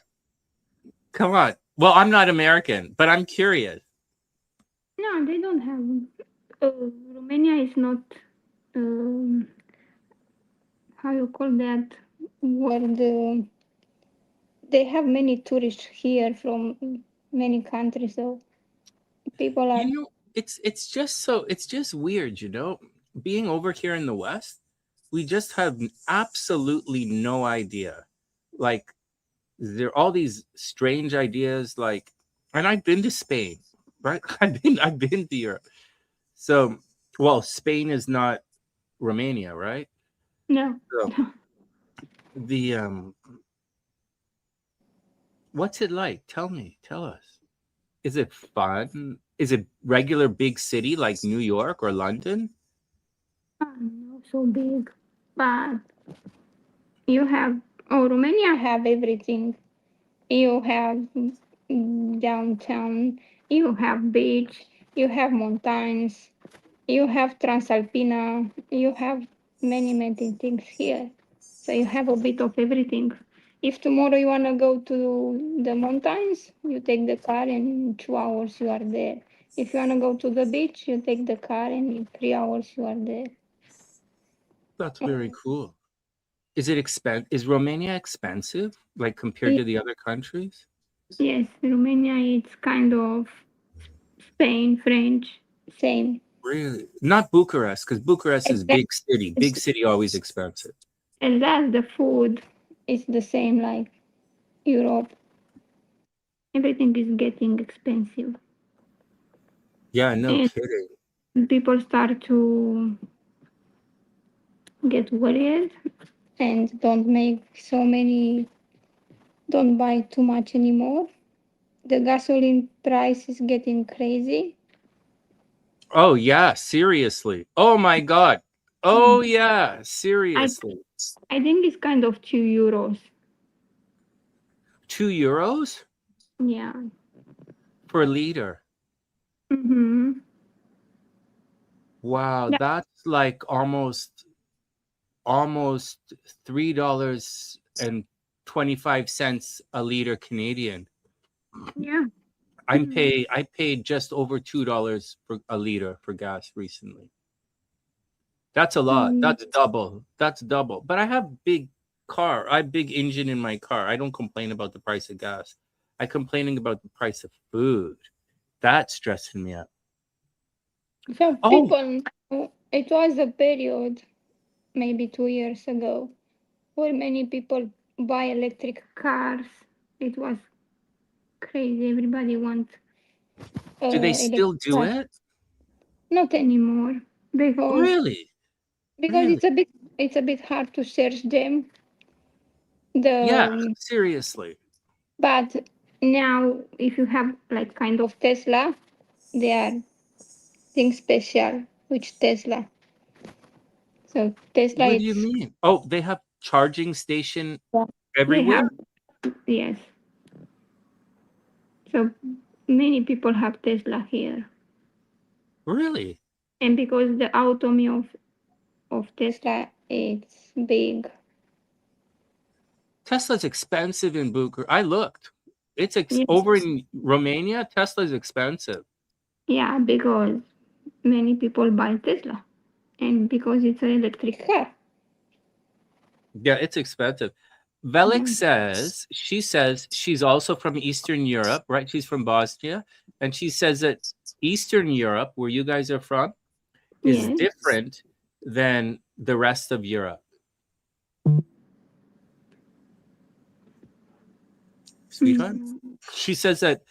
Come on. Well, I'm not American, but I'm curious. No, they don't have. Romania is not. Um, how you call that? Where they have many tourists here from many countries, so people are. You know, it's just weird, you know, being over here in the West, we just have absolutely no idea. Like there are all these strange ideas, like, and I've been to Spain, right? I've been to Europe. So, well, Spain is not Romania, right? No. So the what's it like? Tell me, tell us. Is it fun? Is it regular big city like New York or London? Not so big, but you have. Oh, Romania have everything. You have downtown. You have beach. You have mountains. You have Transalpina, you have many things here. So you have a bit of everything. If tomorrow you want to go to the mountains, you take the car and in 2 hours you are there. If you want to go to the beach, you take the car and in 3 hours you are there. That's very cool. Is Romania expensive like compared Ye- to the other countries? Yes, Romania is kind of Spain, French, same. Really? Not Bucharest, because Bucharest And is that- big city. Big city always expensive. and that's the food. It's the same like Europe. Everything is getting expensive. Yeah, no And kidding. people start to get worried and don't buy too much anymore. The gasoline price is getting crazy. Oh yeah, seriously. Oh my god. Oh yeah, I seriously. I think it's kind of €2. €2 Yeah. per liter. Mm-hmm. Wow, That, that's like almost $3.25 a liter Canadian. yeah. I paid just over $2 for a liter for gas recently. That's a lot. Mm, That's double. That's double. But I have big car. I have big engine in my car. I don't complain about the price of gas. I complaining about the price of food. That's stressing me out. so Oh, people, it was a period maybe 2 years ago where many people buy electric cars. It was crazy. Everybody wants do they electric still do car. it? Not anymore Really? because Really? it's a bit hard to search them. Yeah, The seriously. but now if you have like kind of Tesla, there are things special with Tesla. So Tesla, What do you it's mean? Oh, they have charging station they everywhere? have, yes. So many people have Tesla here, Really? and because the autonomy of Tesla it's big. Tesla's expensive in Bucharest. I looked. Yes. Over in Romania, Tesla's expensive. Yeah, because many people buy Tesla, and because it's an electric car. Yeah, it's expensive. Yeah. She says she's also from Eastern Europe, right? She's from Bosnia. And she says that Eastern Europe, where you guys are from, is Yes. different than the rest of Europe. Sweetheart? Mm. She says that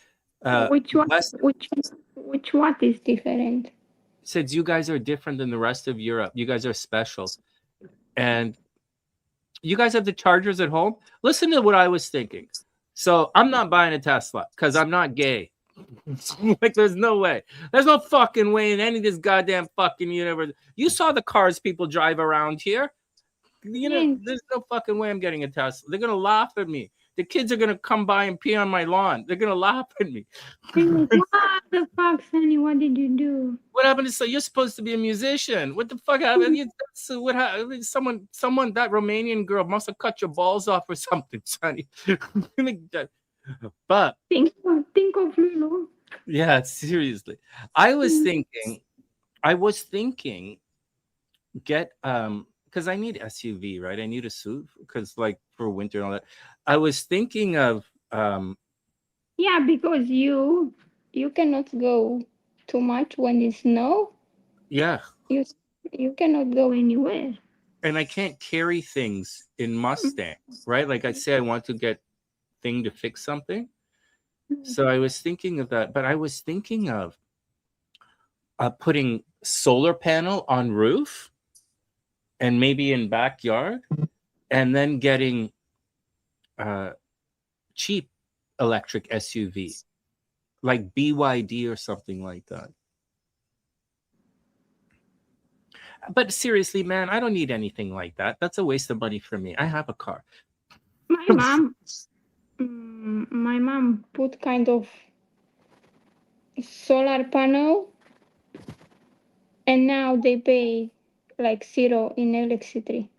Which one? West Which what is different? says you guys are different than the rest of Europe. You guys are special. And you guys have the chargers at home. Listen to what I was thinking. So I'm not buying a Tesla because I'm not gay. Like, there's no way. There's no fucking way in any of this goddamn fucking universe. You saw the cars people drive around here. Yes. There's no fucking way I'm getting a Tesla. They're gonna laugh at me. The kids are gonna come by and pee on my lawn. They're gonna laugh at me. Yes. What the fuck, Sonny? What did you do? What happened to say you're supposed to be a musician? What the fuck happened? What happened? Someone, that Romanian girl must have cut your balls off or something, Sonny. But Think of Lulu. yeah, seriously, I was thinking, get because I need SUV, right? I need a suit because, like, for winter and all that. I was thinking of Yeah, because you cannot go too much when it's snow. yeah, You you cannot go anywhere. and I can't carry things in Mustang, right? Like I say, I want to get thing to fix something. So I was thinking of that, but I was thinking of putting solar panel on roof and maybe in backyard, and then getting uh, cheap electric SUV like BYD or something like that. But seriously, man, I don't need anything like that. That's a waste of money for me. I have a car. My mom, my mom put kind of solar panel, and now they pay like zero in electricity.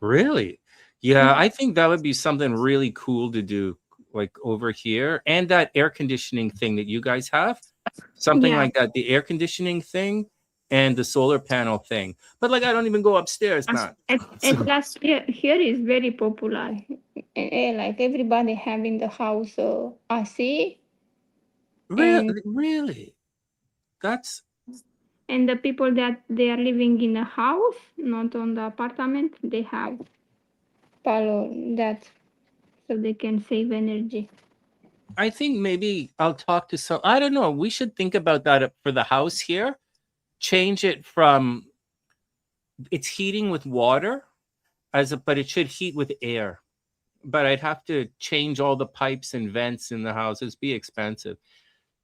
Really? Yeah, I think that would be something really cool to do, like over here. And that air conditioning thing that you guys have, something Yeah, like that, the air conditioning thing and the solar panel thing. But like, I don't even go upstairs, man. at last here is very popular. Like everybody have in the house AC, Really, and really, that's the people that they are living in a house, not on the apartment, they have power that so they can save energy. I think maybe I'll talk to some. I don't know. We should think about that for the house here. Change it from it's heating with water but it should heat with air. But I'd have to change all the pipes and vents in the house. It'd be expensive.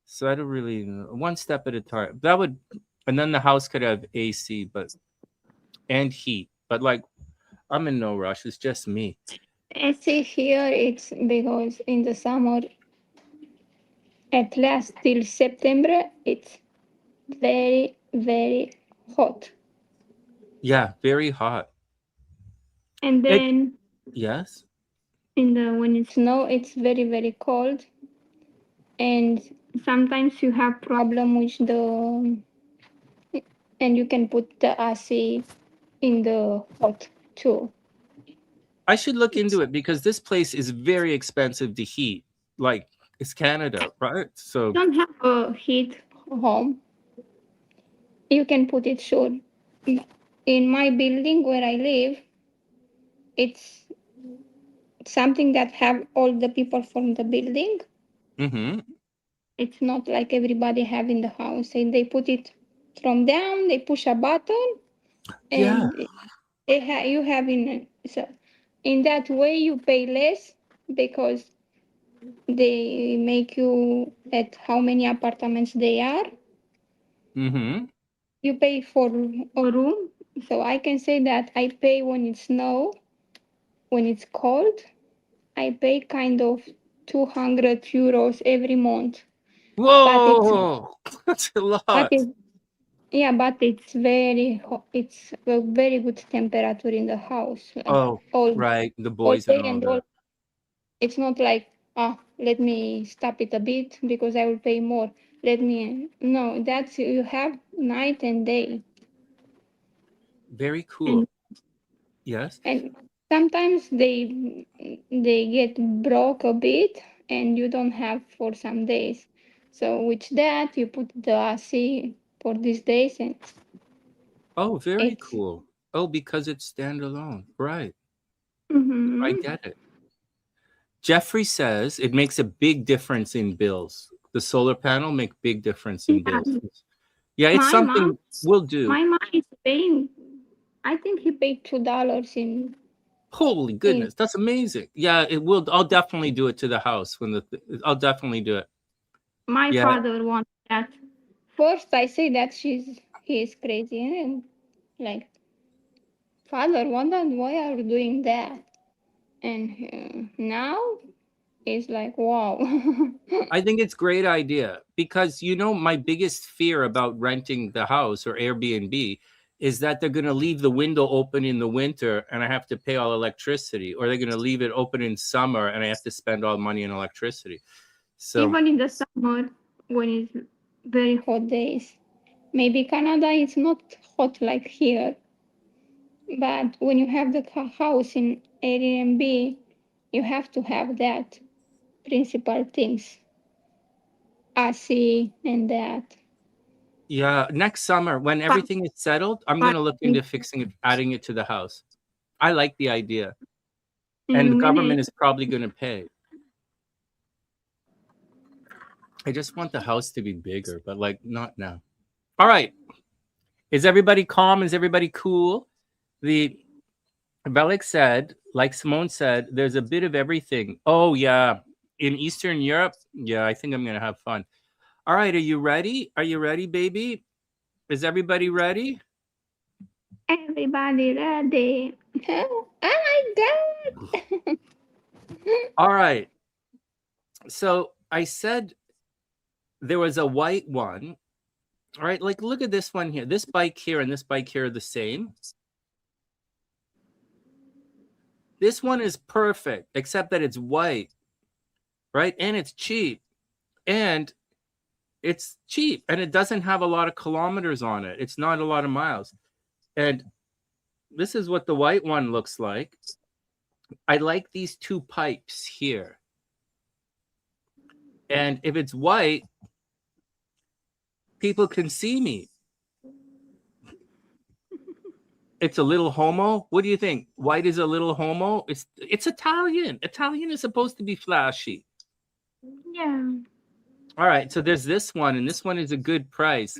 So I don't really one step at a time. That would, and then the house could have AC, but and heat. But like, I'm in no rush. It's just me. AC here it's because in the summer at last till September it's very hot, Yeah, very hot. and It then yes. in the when it's snow it's very cold, and sometimes you have problem with the and you can put the AC in the hot too. I should look It's into it because this place is very expensive to heat. Like, it's Canada, right? So don't have a heat home. You can put it sure. In my building where I live, it's something that have all the people from the building. mhm. It's not like everybody have in the house. And they put it from down. They push a button, Yeah. and you have in so in that way you pay less because they make you at how many apartments they are. Mhm. You pay for a room. So I can say that I pay when it's snow, when it's cold. I pay kind of 200 euros every month. But it's Whoa. That's a but lot. it, yeah, but it's very hot. It's a very good temperature in the house, like Oh, right. The all boys and day all and all. that. It's not like let me stop it a bit because I will pay more. Let me no. That's you have night and day, Very and cool. Yes. and sometimes they get broke a bit, and you don't have for some days. So with that, you put the AC for these days, and Oh, very it's cool. Oh, because it's standalone. Right. I mm-hmm. get it. Jeffrey says it makes a big difference in bills. The solar panel make big difference in Yeah, bills. Yeah, it's my mom, something we'll do. my mom is paying. I think he paid $2 Holy in. goodness, that's amazing. Yeah, it will. I'll definitely do it to the house when I'll definitely do it. My Yeah, father wants that. First, I say that he is crazy, and like, father, why are you doing that? And now it's like, wow. I think it's great idea because my biggest fear about renting the house or Airbnb is that they're going to leave the window open in the winter and I have to pay all electricity, or they're going to leave it open in summer and I have to spend all money on electricity. So Even in the summer, when it's very hot days, maybe Canada is not hot like here, but when you have the house in Airbnb, you have to have that principal things, AC and that. yeah, next summer when But everything is settled, I'm going but to look into fixing it, adding it to the house. I like the idea. And the illuminate. government is probably going to pay. I just want the house to be bigger, but like not now. All right. Is everybody calm? Is everybody cool? The Velik said, like Simone said, there's a bit of everything. Oh yeah. In Eastern Europe, yeah, I think I'm gonna have fun. All right, are you ready? Are you ready, baby? Is everybody ready? Everybody ready. Oh my god. All right. So I said there was a white one. All right, like look at this one here. This bike here and this bike here are the same. This one is perfect, except that it's white, right? And it's cheap. And it's cheap and it doesn't have a lot of kilometers on it. It's not a lot of miles. And this is what the white one looks like. I like these two pipes here. And if it's white, people can see me. It's a little homo. What do you think? White is a little homo? It's Italian. Italian is supposed to be flashy. Yeah. All right, so there's this one, and this one is a good price.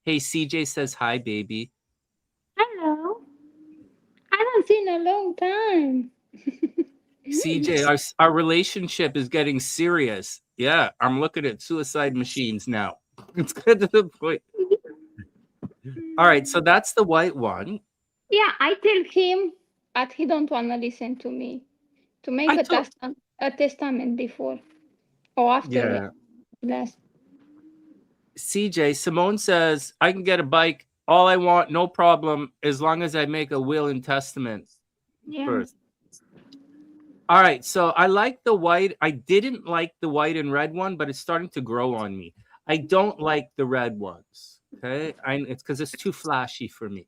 Hey, CJ says hi, baby. Hello. I haven't seen a long time. CJ, our relationship is getting serious. Yeah, I'm looking at suicide machines now. It's good to the point. All right, so that's the white one. Yeah, I tell him, but he don't wanna listen to me. To make I took a testament before or after Yeah. last. CJ, Simone says I can get a bike all I want, no problem, as long as I make a will and testament Yeah. first. All right, so I like the white. I didn't like the white and red one, but it's starting to grow on me. I don't like the red ones. Okay, it's because it's too flashy for me.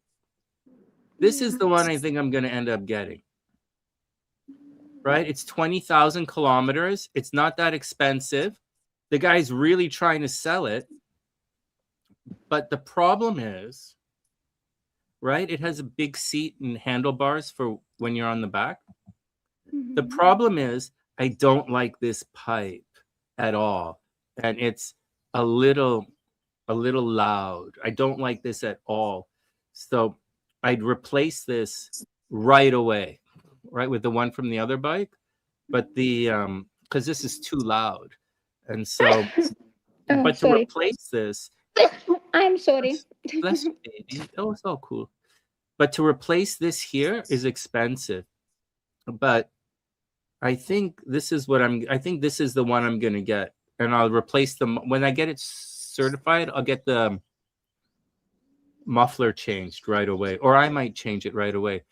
This is Yeah. the one I think I'm going to end up getting. Right? It's 20,000 kilometers. It's not that expensive. The guy's really trying to sell it. But the problem is, right? It has a big seat and handlebars for when you're on the back. The Mhm. problem is, I don't like this pipe at all. And it's a little loud. I don't like this at all. So I'd replace this right away, right, with the one from the other bike. But because this is too loud. And so, Oh, but to sorry. replace this, I'm sorry. bless you, baby. Oh, it's all cool. But to replace this here is expensive. But I think this is the one I'm going to get. And I'll replace them when I get it certified. I'll get the muffler changed right away, or I might change it right away.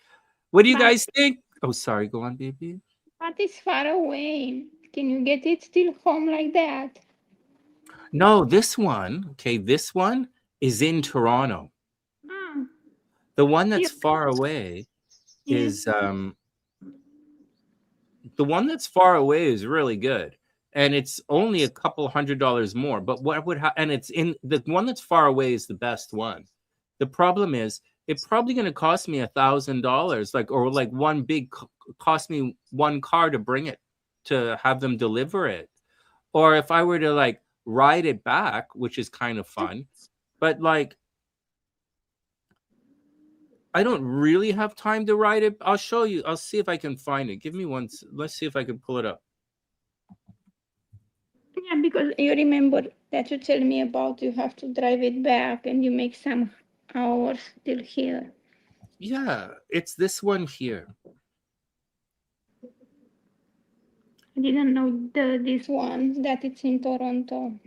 What do you But guys think? Oh, sorry. Go on, baby. it's far away. Can you get it still home like that? No, this one, okay, this one is in Toronto. Ah, The one that's you, far away yeah. is the one that's far away is really good. And it's only a couple $100 more. But what would and it's in the one that's far away is the best one. The problem is it's probably going to cost me $1,000, like or like one big cost me one car to bring it to have them deliver it. Or if I were to like ride it back, which is kind of fun, but like I don't really have time to ride it. I'll show you. I'll see if I can find it. Give me one. Let's see if I can pull it up. Yeah, because you remember that you tell me about you have to drive it back and you make some hours till here. Yeah, it's this one here. I didn't know this one that it's in Toronto.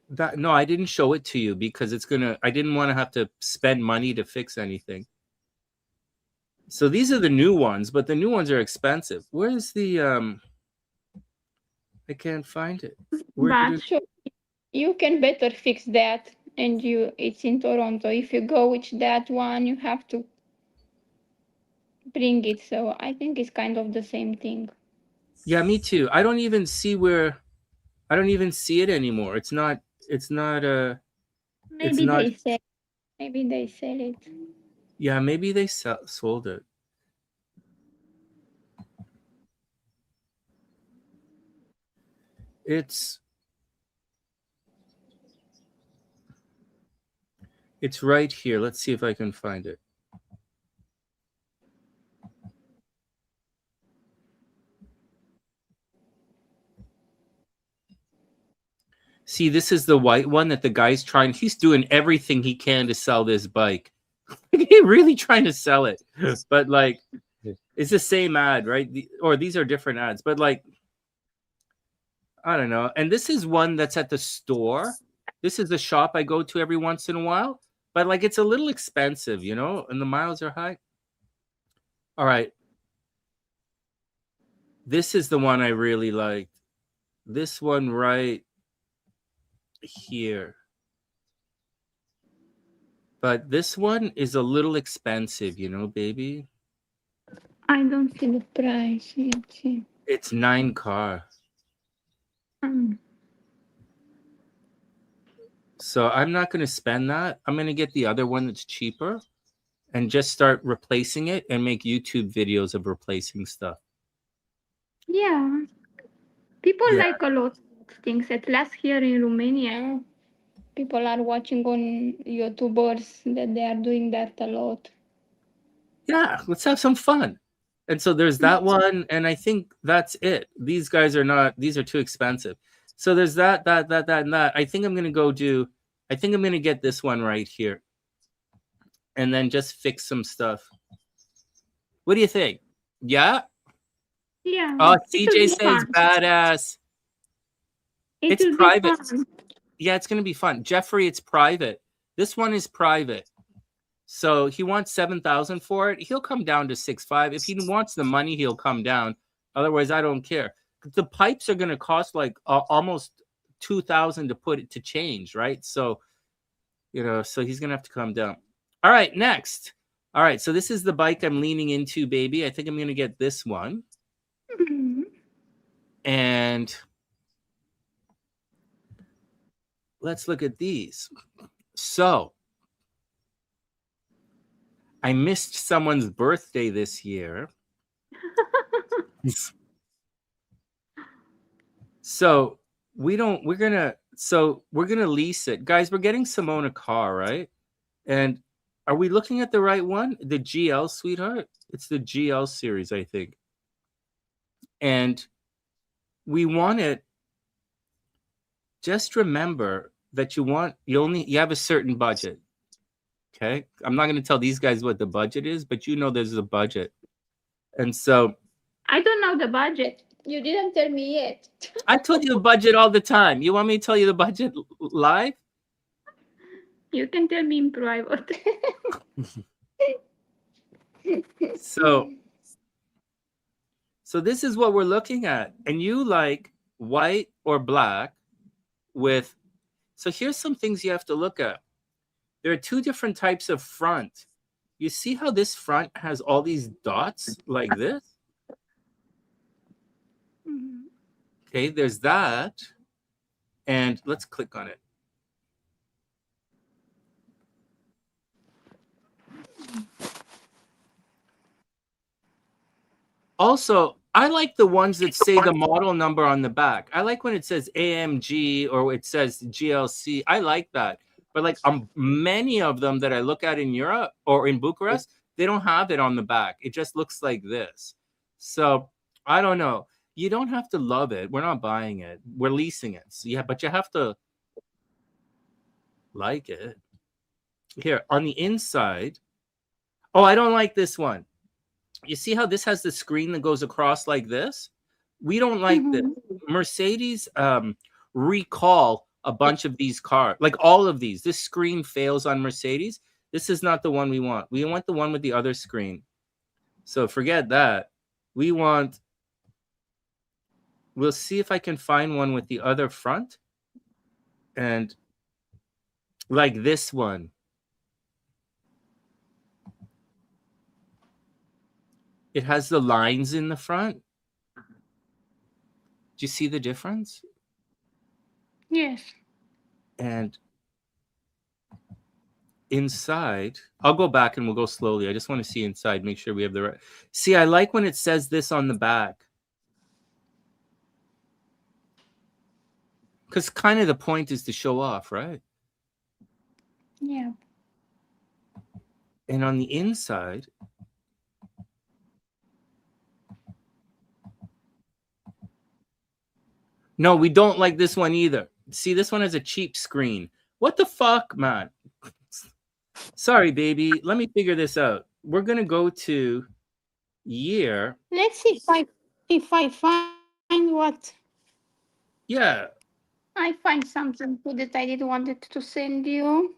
That no, I didn't show it to you because I didn't want to have to spend money to fix anything. So these are the new ones, but the new ones are expensive. Where's the I can't find it. Where did But it? sure, you can better fix that. And it's in Toronto. If you go with that one, you have to bring it. So I think it's kind of the same thing. Yeah, me too. I don't even see it anymore. It's not it's Maybe not they sell. Maybe they sell it. yeah, maybe they sold it. It's it's right here. Let's see if I can find it. See, this is the white one that the guy's trying. He's doing everything he can to sell this bike. He's really trying to sell it, but like, it's the same ad, right? Or these are different ads, but like, I don't know. And this is one that's at the store. This is the shop I go to every once in a while, but like, it's a little expensive, and the miles are high. All right, this is the one I really liked. This one right here. But this one is a little expensive, baby. I don't see the price. Let's see. It's 9 car. Um, So I'm not going to spend that. I'm going to get the other one that's cheaper and just start replacing it and make YouTube videos of replacing stuff. yeah, people Yeah. like a lot of things. At last, here in Romania, people are watching on YouTubers that they are doing that a lot. Yeah, let's have some fun. And so there's that one, and I think that's it. These guys are not, these are too expensive. So there's that, and that. I think I'm going to I think I'm going to get this one right here and then just fix some stuff. What do you think? Yeah? Yeah, Oh, it will CJ be says fun. badass. It It's will be private. fun. Yeah, it's going to be fun. Jeffrey, it's private. This one is private. So he wants 7,000 for it. He'll come down to 6.5. If he wants the money, he'll come down. Otherwise, I don't care. The pipes are going to cost like almost 2,000 to put it to change, right? So, so he's going to have to come down. All right, next. All right, so this is the bike I'm leaning into, baby. I think I'm going to get this one. Mhm. And let's look at these. So I missed someone's birthday this year. So we're gonna lease it. Guys, we're getting Simone a car, right? And are we looking at the right one? The GL, sweetheart? It's the GL series, I think. And we want it. Just remember that you have a certain budget. Okay. I'm not going to tell these guys what the budget is, but there's a budget. And so I don't know the budget. You didn't tell me yet. I told you the budget all the time. You want me to tell you the budget live? You can tell me in private. So this is what we're looking at. And you like white or black with, so here's some things you have to look at. There are two different types of front. You see how this front has all these dots like this? Mhm. Okay, there's that. And let's click on it. Also, I like the ones that say the model number on the back. I like when it says AMG or it says GLC. I like that. But like many of them that I look at in Europe or in Bucharest, they don't have it on the back. It just looks like this. So I don't know. You don't have to love it. We're not buying it. We're leasing it. So yeah, but you have to like it. Here on the inside. Oh, I don't like this one. You see how this has the screen that goes across like this? We don't like this. Mhm. Mercedes recall a bunch of these cars, like all of these. This screen fails on Mercedes. This is not the one we want. We want the one with the other screen. So forget that. We want, we'll see if I can find one with the other front and like this one. It has the lines in the front. Do you see the difference? Yes. And inside, I'll go back and we'll go slowly. I just want to see inside, make sure we have the right. See, I like when it says this on the back. Because kind of the point is to show off, right? Yeah. And on the inside, no, we don't like this one either. See, this one has a cheap screen. What the fuck, man? Sorry, baby. Let me figure this out. We're going to go to year. Let's see if I find what Yeah. I find something good that I did wanted to send you.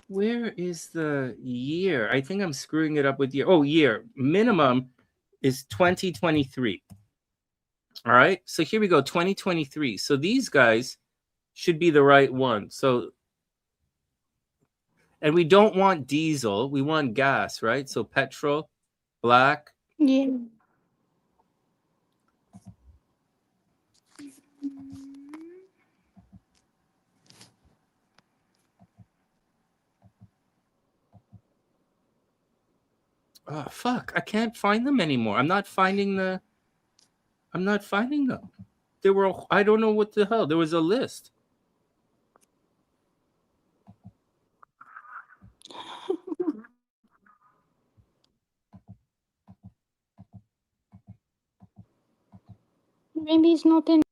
Where is the year? I think I'm screwing it up with year. Oh, year. Minimum is 2023. All right. So here we go, 2023. So these guys should be the right one. So, and we don't want diesel. We want gas, right? So petrol, black. Yeah. Oh, fuck. I can't find them anymore. I'm not finding them. There were, I don't know what the hell. There was a list. Maybe it's not in.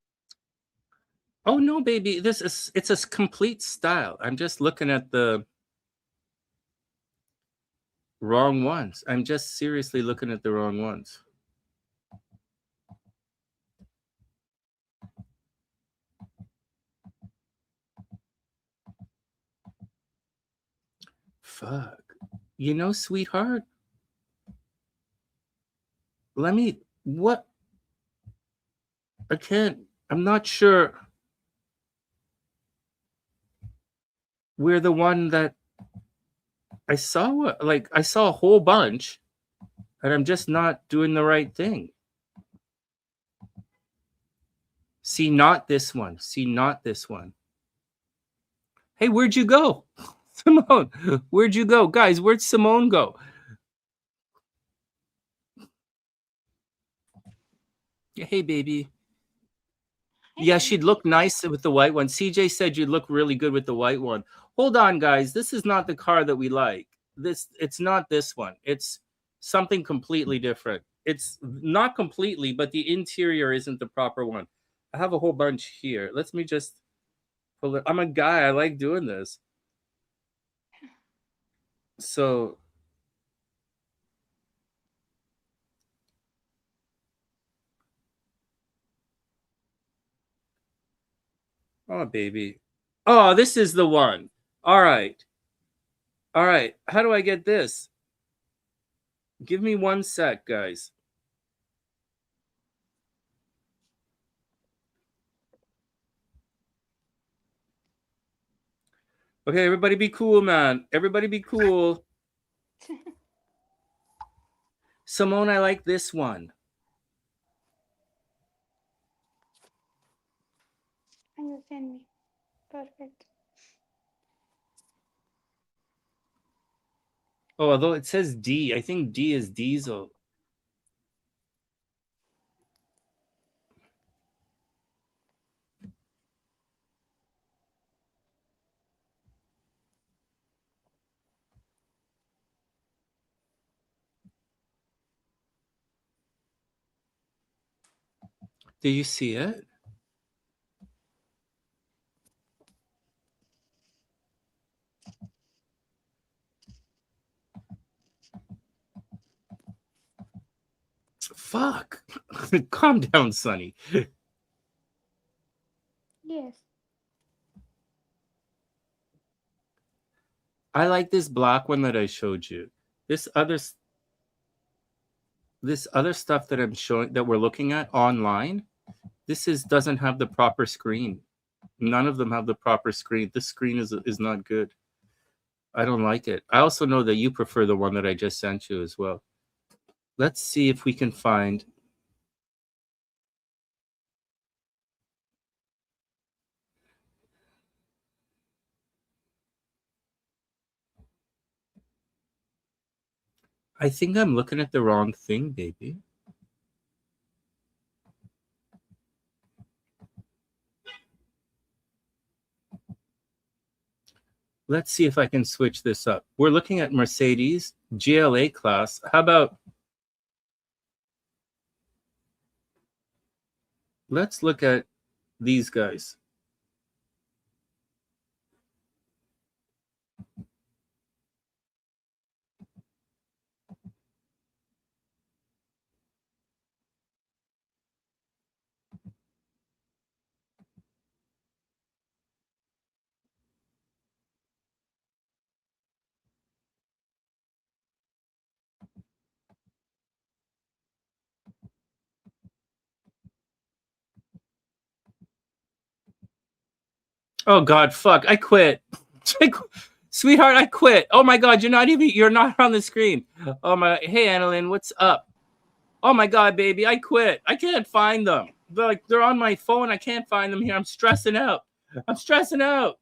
Oh, no, baby. It's a complete style. I'm just looking at the wrong ones. I'm just seriously looking at the wrong ones. Fuck. You know, sweetheart, let me, what? I can't, I'm not sure we're the one that I saw a whole bunch and I'm just not doing the right thing. See, not this one. See, not this one. Hey, where'd you go? Simone, where'd you go? Guys, where'd Simone go? Hey, baby. Yeah, she'd look nice with the white one. CJ said you'd look really good with the white one. Hold on, guys. This is not the car that we like. It's not this one. It's something completely different. It's not completely, but the interior isn't the proper one. I have a whole bunch here. Let me just pull it. I'm a guy. I like doing this. So, oh baby. Oh, this is the one. All right. All right. How do I get this? Give me 1 sec, guys. Okay, everybody be cool, man. Everybody be cool. Simone, I like this one. And you send me. Perfect. Oh, although it says D, I think D is diesel. Do you see it? Fuck. Calm down, Sonny. Yes. I like this black one that I showed you. This other stuff that I'm showing that we're looking at online, this doesn't have the proper screen. None of them have the proper screen. This screen is not good. I don't like it. I also know that you prefer the one that I just sent you as well. Let's see if we can find. I think I'm looking at the wrong thing, baby. Let's see if I can switch this up. We're looking at Mercedes GLA class. How about let's look at these guys. Oh God, fuck! I quit. Sweetheart, I quit. Oh my God, you're not on the screen. Oh my, hey Annalyn, what's up? Oh my God, baby, I quit. I can't find them. They're on my phone. I can't find them here. I'm stressing out. I'm stressing out.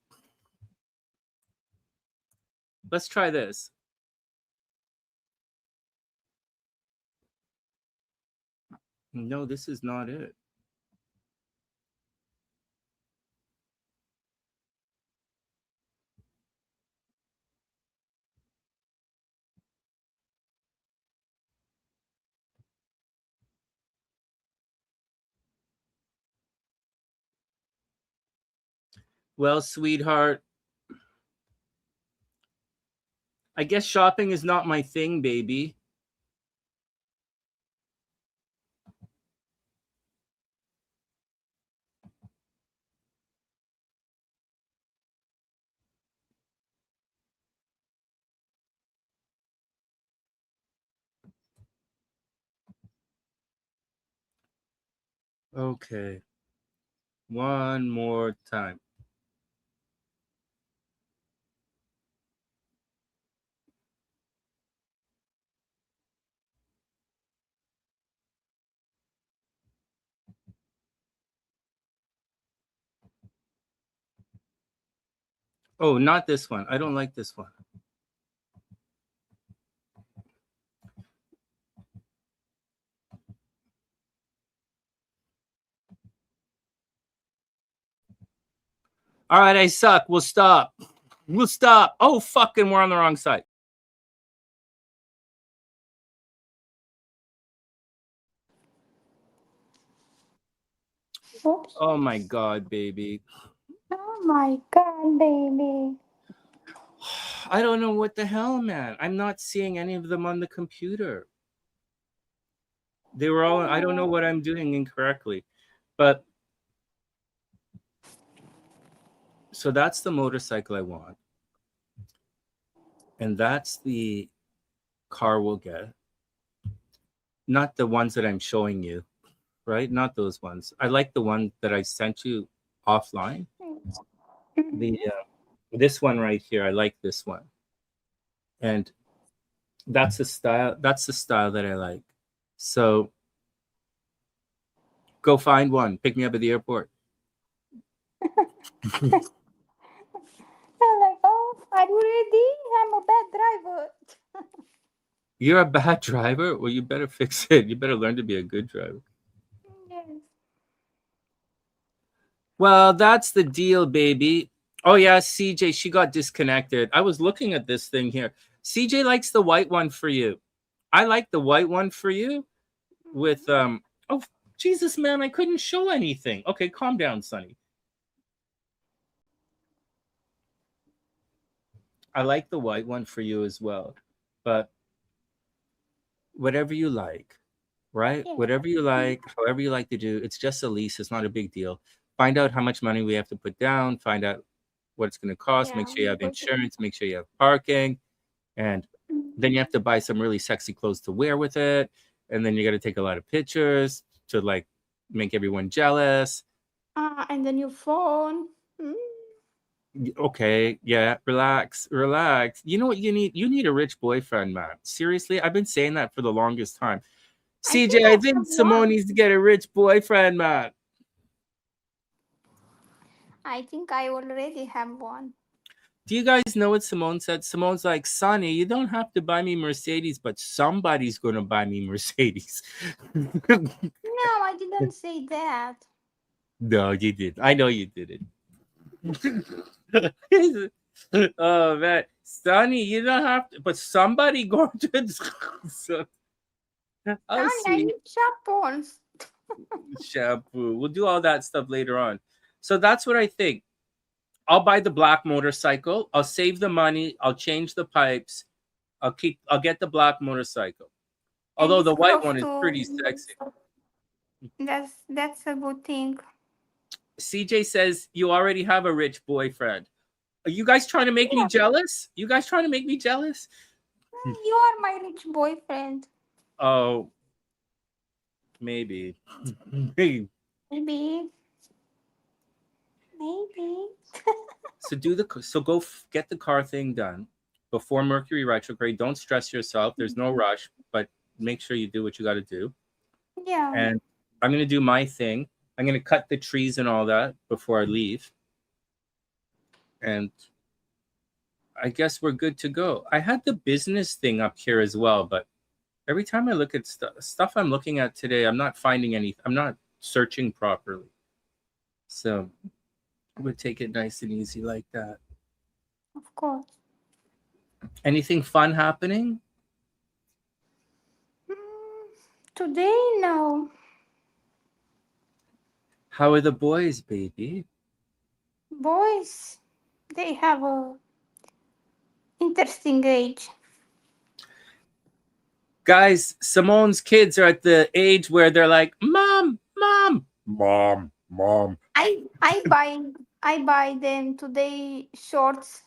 Let's try this. No, this is not it. Well, sweetheart, I guess shopping is not my thing, baby. Okay. One more time. Oh, not this one. I don't like this one. All right, I suck. We'll stop. We'll stop. Oh, fucking, we're on the wrong side. Oops. Oh my God, baby. Oh my God, baby. I don't know what the hell, man. I'm not seeing any of them on the computer. They were all, I don't know what I'm doing incorrectly. But so that's the motorcycle I want. And that's the car we'll get. Not the ones that I'm showing you, right? Not those ones. I like the one that I sent you offline. The this one right here, I like this one. And that's the style that I like. So go find one. Pick me up at the airport. I'm like, oh, are you ready? I'm a bad driver. You're a bad driver? Well, you better fix it. You better learn to be a good driver. Yes. Well, that's the deal, baby. Oh, yeah, CJ, she got disconnected. I was looking at this thing here. CJ likes the white one for you. I like the white one for you with, oh, Jesus, man, I couldn't show anything. Okay, calm down, Sonny. I like the white one for you as well. But whatever you like, right? Yeah. Whatever you like, however you like to do, it's just a lease. It's not a big deal. Find out how much money we have to put down, find out what it's going to cost, make Yeah. sure you have Because insurance, make sure you have parking, and then mm, you have to buy some really sexy clothes to wear with it. And then you got to take a lot of pictures to like make everyone jealous. and the new phone. Mm, Okay, yeah, relax, relax. You know what you need? You need a rich boyfriend, man. Seriously, I've been saying that for the longest time. I CJ, think I I think have Simone one. needs to get a rich boyfriend, man. I think I already have one. Do you guys know what Simone said? Simone's like, Sonny, you don't have to buy me Mercedes, but somebody's gonna buy me Mercedes. No, I didn't say that. No, you did. I know you did it. Oh man, Sonny, you don't have to, but somebody going to. So, oh, Sonny, I sweet need shampoos. shampoo. We'll do all that stuff later on. So that's what I think. I'll buy the black motorcycle. I'll save the money. I'll change the pipes. I'll get the black motorcycle. And Although it's the white close one is to. pretty sexy. That's a good thing. CJ says you already have a rich boyfriend. Are you guys trying to make me Yeah, jealous? You guys trying to make me jealous? you are my rich boyfriend. Oh, maybe. Maybe, maybe. So get the car thing done before Mercury retrograde. Don't stress yourself. There's no rush, but make sure you do what you got to do. Yeah. And I'm gonna do my thing. I'm gonna cut the trees and all that before I leave, and I guess we're good to go. I had the business thing up here as well, but every time I look at stuff I'm looking at today, I'm not finding any. I'm not searching properly. So I would take it nice and easy like that. Of course. Anything fun happening? Today, no. How are the boys, baby? Boys, they have a interesting age. Guys, Simone's kids are at the age where they're like, Mom, Mom, Mom, Mom. I I buy I buy them today shorts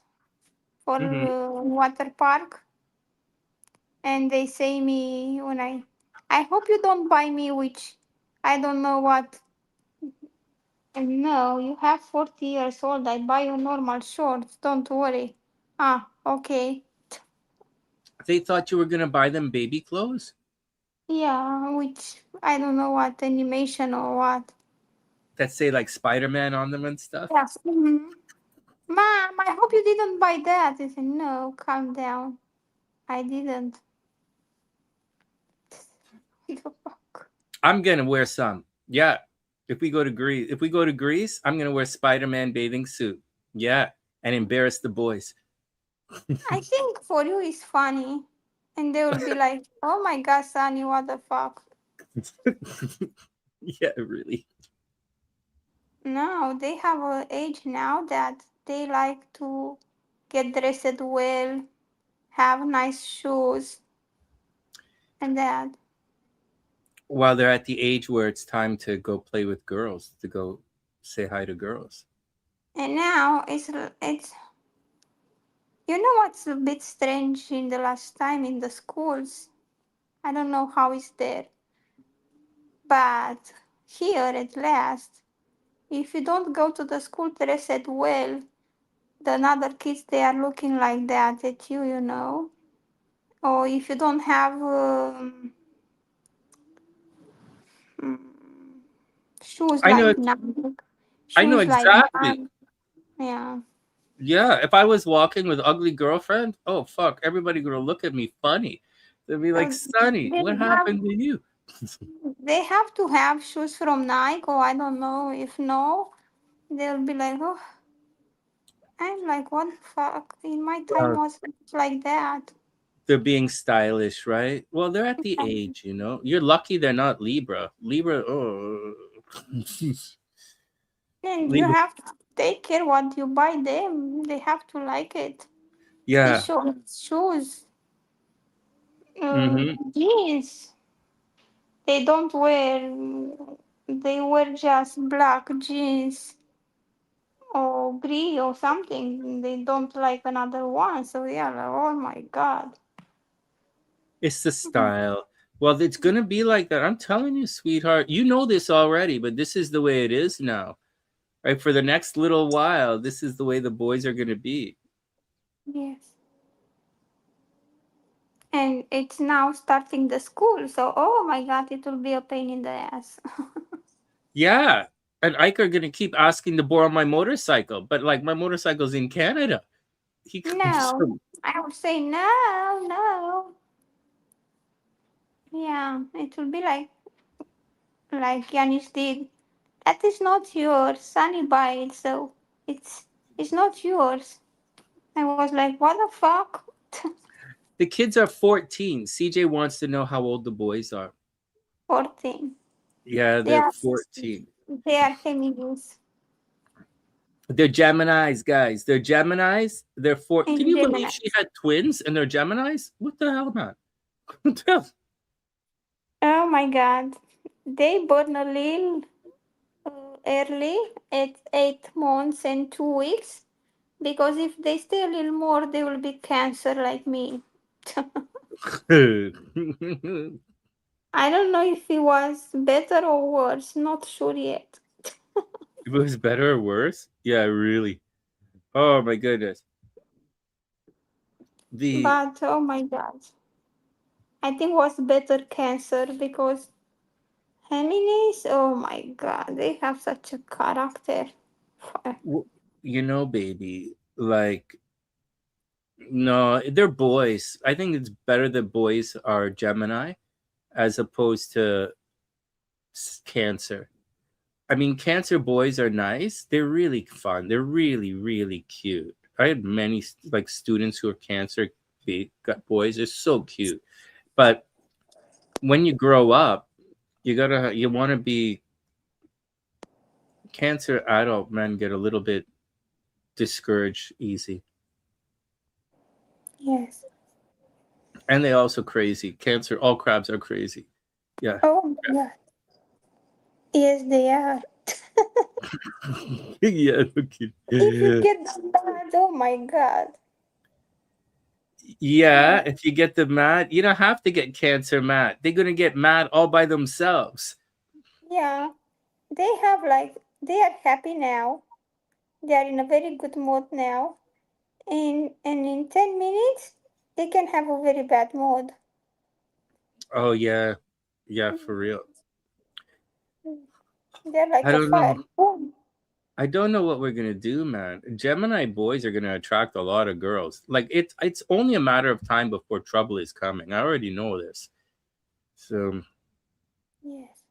for Hmm. water park, and they say me when I hope you don't buy me which I don't know what. And no, you have 40 years old. I buy you normal shorts. Don't worry. Ah, okay. They thought you were going to buy them baby clothes Yeah, which I don't know what animation or what. that say like Spider Man on them and stuff. Yes. Mom, I hope you didn't buy that. I said, no, calm down. I didn't. The fuck? I'm going to wear some. Yeah. If we go to Greece, I'm going to wear Spider Man bathing suit. Yeah. And embarrass the boys. I think for you it's funny. And they will be like, oh my god, Sonny, what the fuck? Yeah, really. No, they have a age now that they like to get dressed well, have nice shoes, and that. While they're at the age where it's time to go play with girls, to go say hi to girls. And now it's you know what's a bit strange in the last time in the schools? I don't know how it's there, but here at last, if you don't go to the school dressed well, the other kids they are looking like that at you, you know. Or if you don't have mm, shoes I know like it. Nike, I know shoes like exactly. Nike, yeah. Yeah, if I was walking with ugly girlfriend, oh fuck, everybody gonna look at me funny. They'll be like, Uh, Sonny, they what have happened to you? they have to have shoes from Nike, or I don't know if no, they'll be like, oh, I'm like, what the fuck? In my time Well, was like that. They're being stylish, right? Well, they're at the age, you know. You're lucky they're not Libra. Libra, oh, And you Libra. have to take care what you buy them. They have to like it. Yeah. T-shirts, shoes, Mm-hmm. jeans. They don't wear. They wear just black jeans or gray or something. They don't like another one. So yeah, like, oh my god. It's the style. Well, it's gonna be like that. I'm telling you, sweetheart. You know this already, but this is the way it is now. Right? For the next little while, this is the way the boys are gonna be. Yes. And it's now starting the school. So oh my god, it will be a pain in the ass. Yeah. And Ike are gonna keep asking to borrow my motorcycle, but like my motorcycle's in Canada. He comes No, from I would say no, no. Yeah, it will be like Yanis did. That is not yours. Sunny buy it, so it's not yours. I was like, what the fuck? the kids are 14. CJ wants to know how old the boys are. 14. Yeah, They they're are 14. they are Geminis They're Geminis, guys. They're Geminis. They're four. Can and you believe she Geminis. had twins and they're Geminis? What the hell, man? What the hell? Oh my god. They born a little early at 8 months and 2 weeks because if they stay a little more, they will be cancer like me. I don't know if it was better or worse, not sure yet. It was better or worse? Yeah, really. Oh my goodness. The But oh my god, I think was better cancer because Geminis, oh my god, they have such a character. baby, like no, they're boys. I think it's better that boys are Gemini as opposed to Cancer. I mean, Cancer boys are nice. They're really fun. They're really, really cute. I had many like students who are Cancer boys. They're so cute. But when you grow up, you want to be Cancer adult men get a little bit discouraged easy, Yes. and they also crazy. Cancer, all crabs are crazy. Yeah. Oh my god. Yes, they are. Yeah. If you Okay. get bad, oh my god. Yeah, Oh, if you get them mad, you don't have to get Cancer mad. They're gonna get mad all by themselves. yeah. They have they are happy now. They are in a very good mood now. And in 10 minutes they can have a very bad mood. Oh yeah, yeah, for real. They're like I a don't know. fire. Boom. I don't know what we're gonna do, man. Gemini boys are gonna attract a lot of girls. Like it's only a matter of time before trouble is coming. I already know this. So Yes.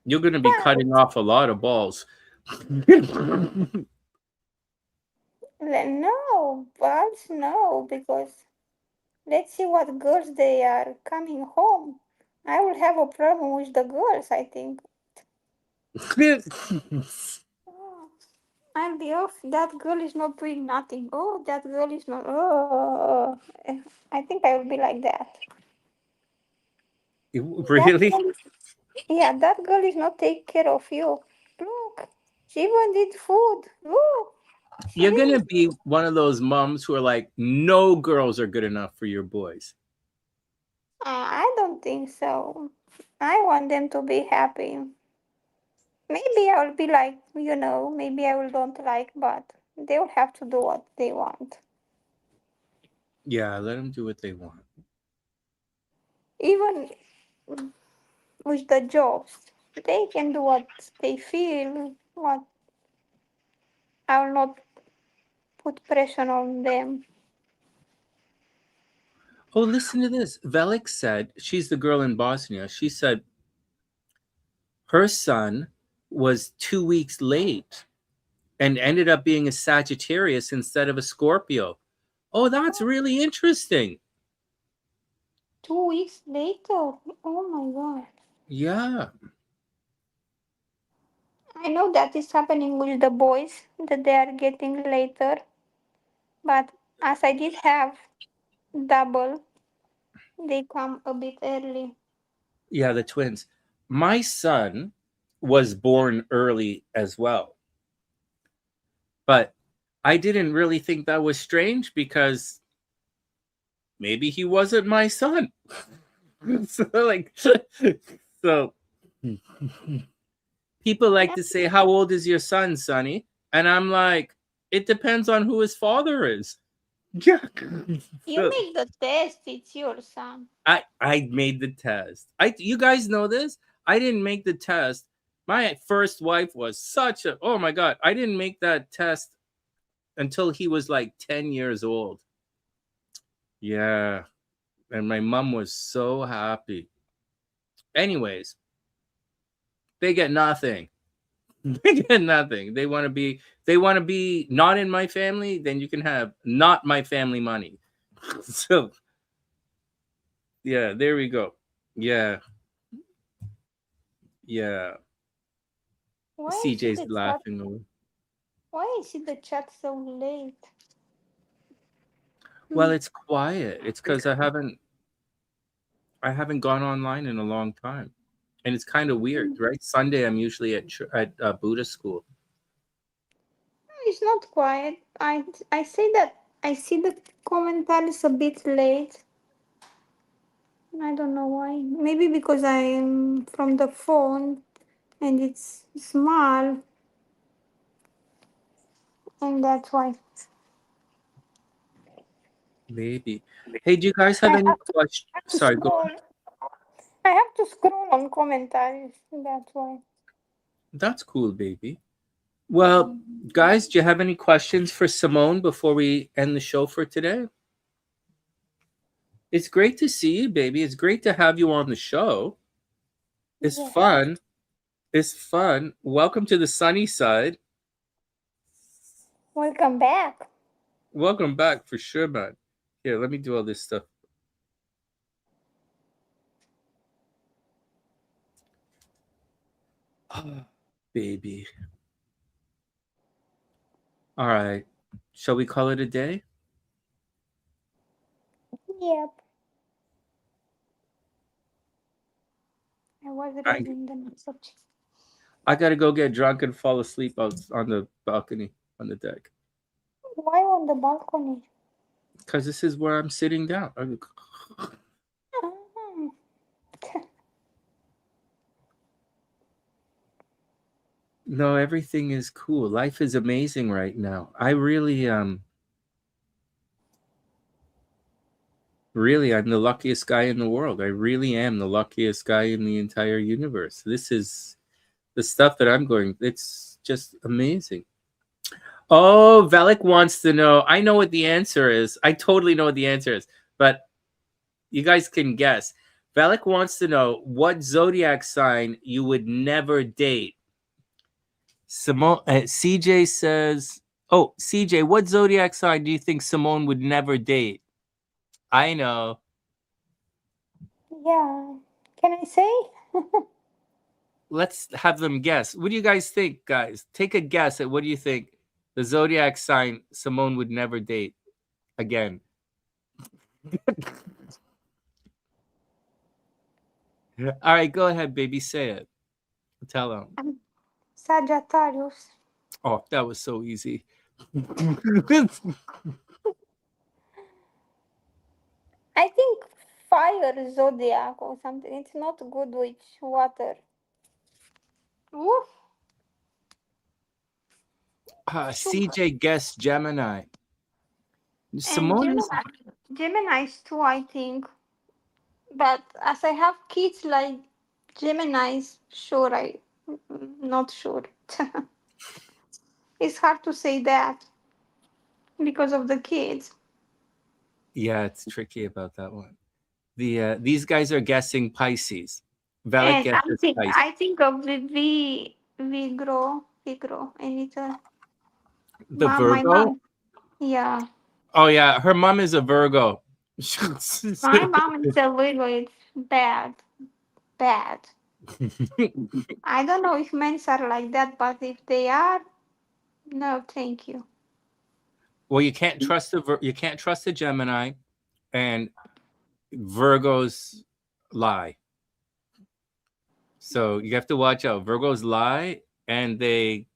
you're gonna be cutting But off a lot of balls. no, balls no, because let's see what girls they are coming home. I will have a problem with the girls, I think. Oh, I'll be off. That girl is not doing nothing. Oh, that girl is not. Oh, I think I will be like that. That Really? girl, yeah, that girl is not take care of you. Look, she even did food. Look, she You're gonna didn't. be one of those moms who are like, no girls are good enough for your boys. I don't think so. I want them to be happy. Maybe I will be like, maybe I will don't like, but they will have to do what they want. Yeah, let them do what they want. Even with the jobs, they can do what they feel. What I will not put pressure on them. Oh, listen to this. Velik said, she's the girl in Bosnia. She said her son was 2 weeks late and ended up being a Sagittarius instead of a Scorpio. Oh, that's really interesting. 2 weeks later. Oh my god. Yeah. I know that is happening with the boys, that they are getting later, but as I did have double, they come a bit early. Yeah, the twins. My son was born early as well, but I didn't really think that was strange because maybe he wasn't my son. So like so people like to say, "How old is your son, Sonny?" And I'm like, "It depends on who his father is." Yeah. You So make the test, it's your son. I made the test. I You guys know this? I didn't make the test. My first wife was such a oh my god. I didn't make that test until he was like 10 years old. Yeah. And my mom was so happy. Anyways, they get nothing. They get nothing. They want to be not in my family, then you can have not my family money. So, yeah, there we go. Yeah. Yeah. Why is it CJ's the chat? laughing over. Why is it the chat so late? Well, Hmm. it's quiet. It's cuz I haven't gone online in a long time. And it's kind of weird, right? Sunday I'm usually at Buddhist school. It's not quiet. I say that I see the commentaries a bit late. I don't know why. Maybe because I am from the phone and it's small, and that's why. Maybe. Hey, do you guys I have any have questions? to Sorry, go scroll. on. I have to scroll on commentaries. That's why. That's cool, baby. Well, guys, do you have any questions for Simone before we end the show for today? It's great to see you, baby. It's great to have you on the show. It's Yes. fun. It's fun. Welcome to the sunny side. Welcome back. Welcome back for sure, man. Here, let me do all this stuff. Ah, baby. All right. Shall we call it a day? Yep. I was I reading the message. I gotta go get drunk and fall asleep out on the balcony on the deck. Why on the balcony? Because this is where I'm sitting down. Ah. No, everything is cool. Life is amazing right now. I really I'm the luckiest guy in the world. I really am the luckiest guy in the entire universe. This is the stuff that I'm going. It's just amazing. Oh, Velik wants to know. I know what the answer is. I totally know what the answer is, but you guys can guess. Velik wants to know what zodiac sign you would never date. Simone, CJ says, "Oh, CJ, what zodiac sign do you think Simone would never date?" I know. Yeah. Can I say? Let's have them guess. What do you guys think, guys? Take a guess at what do you think the zodiac sign Simone would never date again. All right, go ahead, baby. Say it. Tell them. Sagittarius. Oh, that was so easy. I think fire zodiac or something. It's not good with water. Oof. Sugar. CJ guessed Gemini. And Simone is. Gemini. Gemini's too, I think. But as I have kids like Gemini's, sure, not sure. It's hard to say that because of the kids. Yeah, it's tricky about that one. These guys are guessing Pisces. Valak And guesses Pisces. I think of the Vigro, and it's The my Virgo. mom. Yeah. Oh yeah, her mom is a Virgo. My mom is a Virgo. It's bad. Bad. I don't know if men are like that, but if they are, no, thank you. Well, you can't trust you can't trust the Gemini, and Virgos lie. So you have to watch out. Virgos lie, and they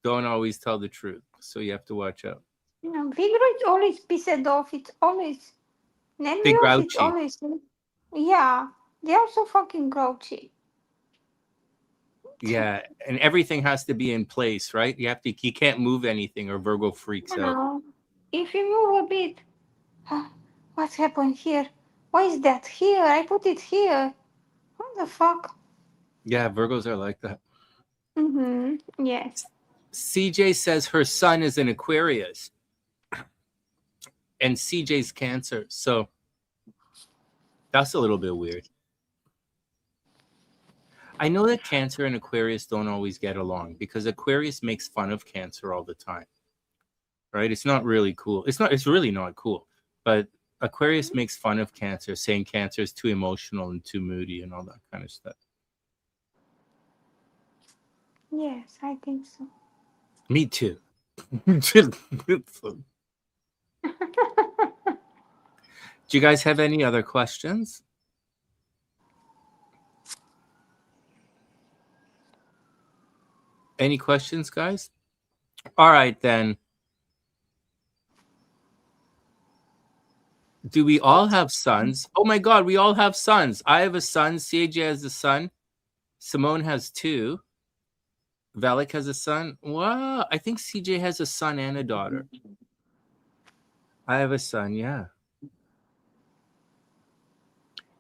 don't always tell the truth. So you have to watch out. Virgo is always pissed off. It's always They nervous. It's grouchy. always, yeah, they are so fucking grouchy. Yeah, and everything has to be in place, right? You can't move anything, or Virgo freaks You out. know, if you move a bit, what's happened here? Why is that here? I put it here. What the fuck? Yeah, Virgos are like that. Mm-hmm. Yes. CJ says her son is an Aquarius, and CJ's Cancer. So that's a little bit weird. I know that Cancer and Aquarius don't always get along because Aquarius makes fun of Cancer all the time. Right? It's not really cool. It's really not cool. But Aquarius makes fun of Cancer, saying Cancer is too emotional and too moody and all that kind of stuff. Yes, I think so. Me too. Do you guys have any other questions? Any questions, guys? All right, then. Do we all have sons? Oh my God, we all have sons. I have a son. CJ has a son. Simone has two. Valak has a son. Wow, I think CJ has a son and a daughter. I have a son, yeah.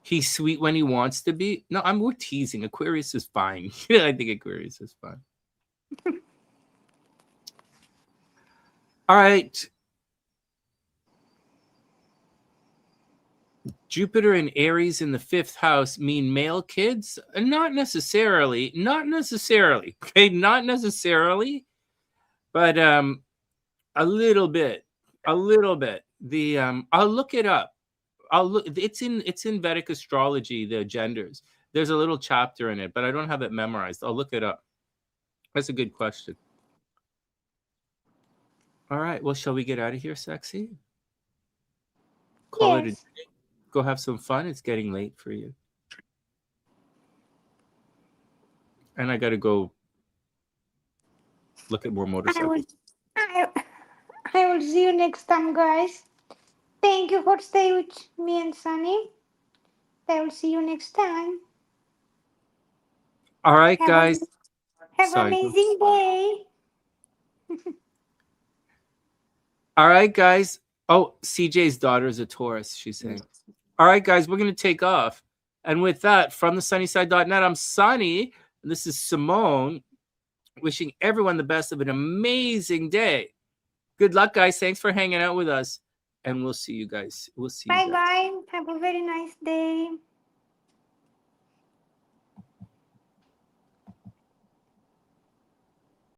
He's sweet when he wants to be. No, we're teasing. Aquarius is fine. I think Aquarius is fine. All right. Jupiter and Aries in the 5th house mean male kids? Not necessarily. Not necessarily. Okay, not necessarily. But a little bit. A little bit. The I'll look it up. I'll look. It's in Vedic astrology, the genders. There's a little chapter in it, but I don't have it memorized. I'll look it up. That's a good question. All right. Well, shall we get out of here, sexy? Call it a Yes. day. Go have some fun. It's getting late for you. And I got to go look at more I motorcycles. I will see you next time, guys. Thank you for staying with me and Sonny. I will see you next time. All right, Have guys. an Sorry. amazing day. All right, guys. Oh, CJ's daughter is a Taurus, she's saying. All right, guys, we're going to take off. And with that, from the sunnyside.net, I'm Sonny. And this is Simone, wishing everyone the best of an amazing day. Good luck, guys. Thanks for hanging out with us. And we'll see you guys. Bye, guys. Have a very nice day.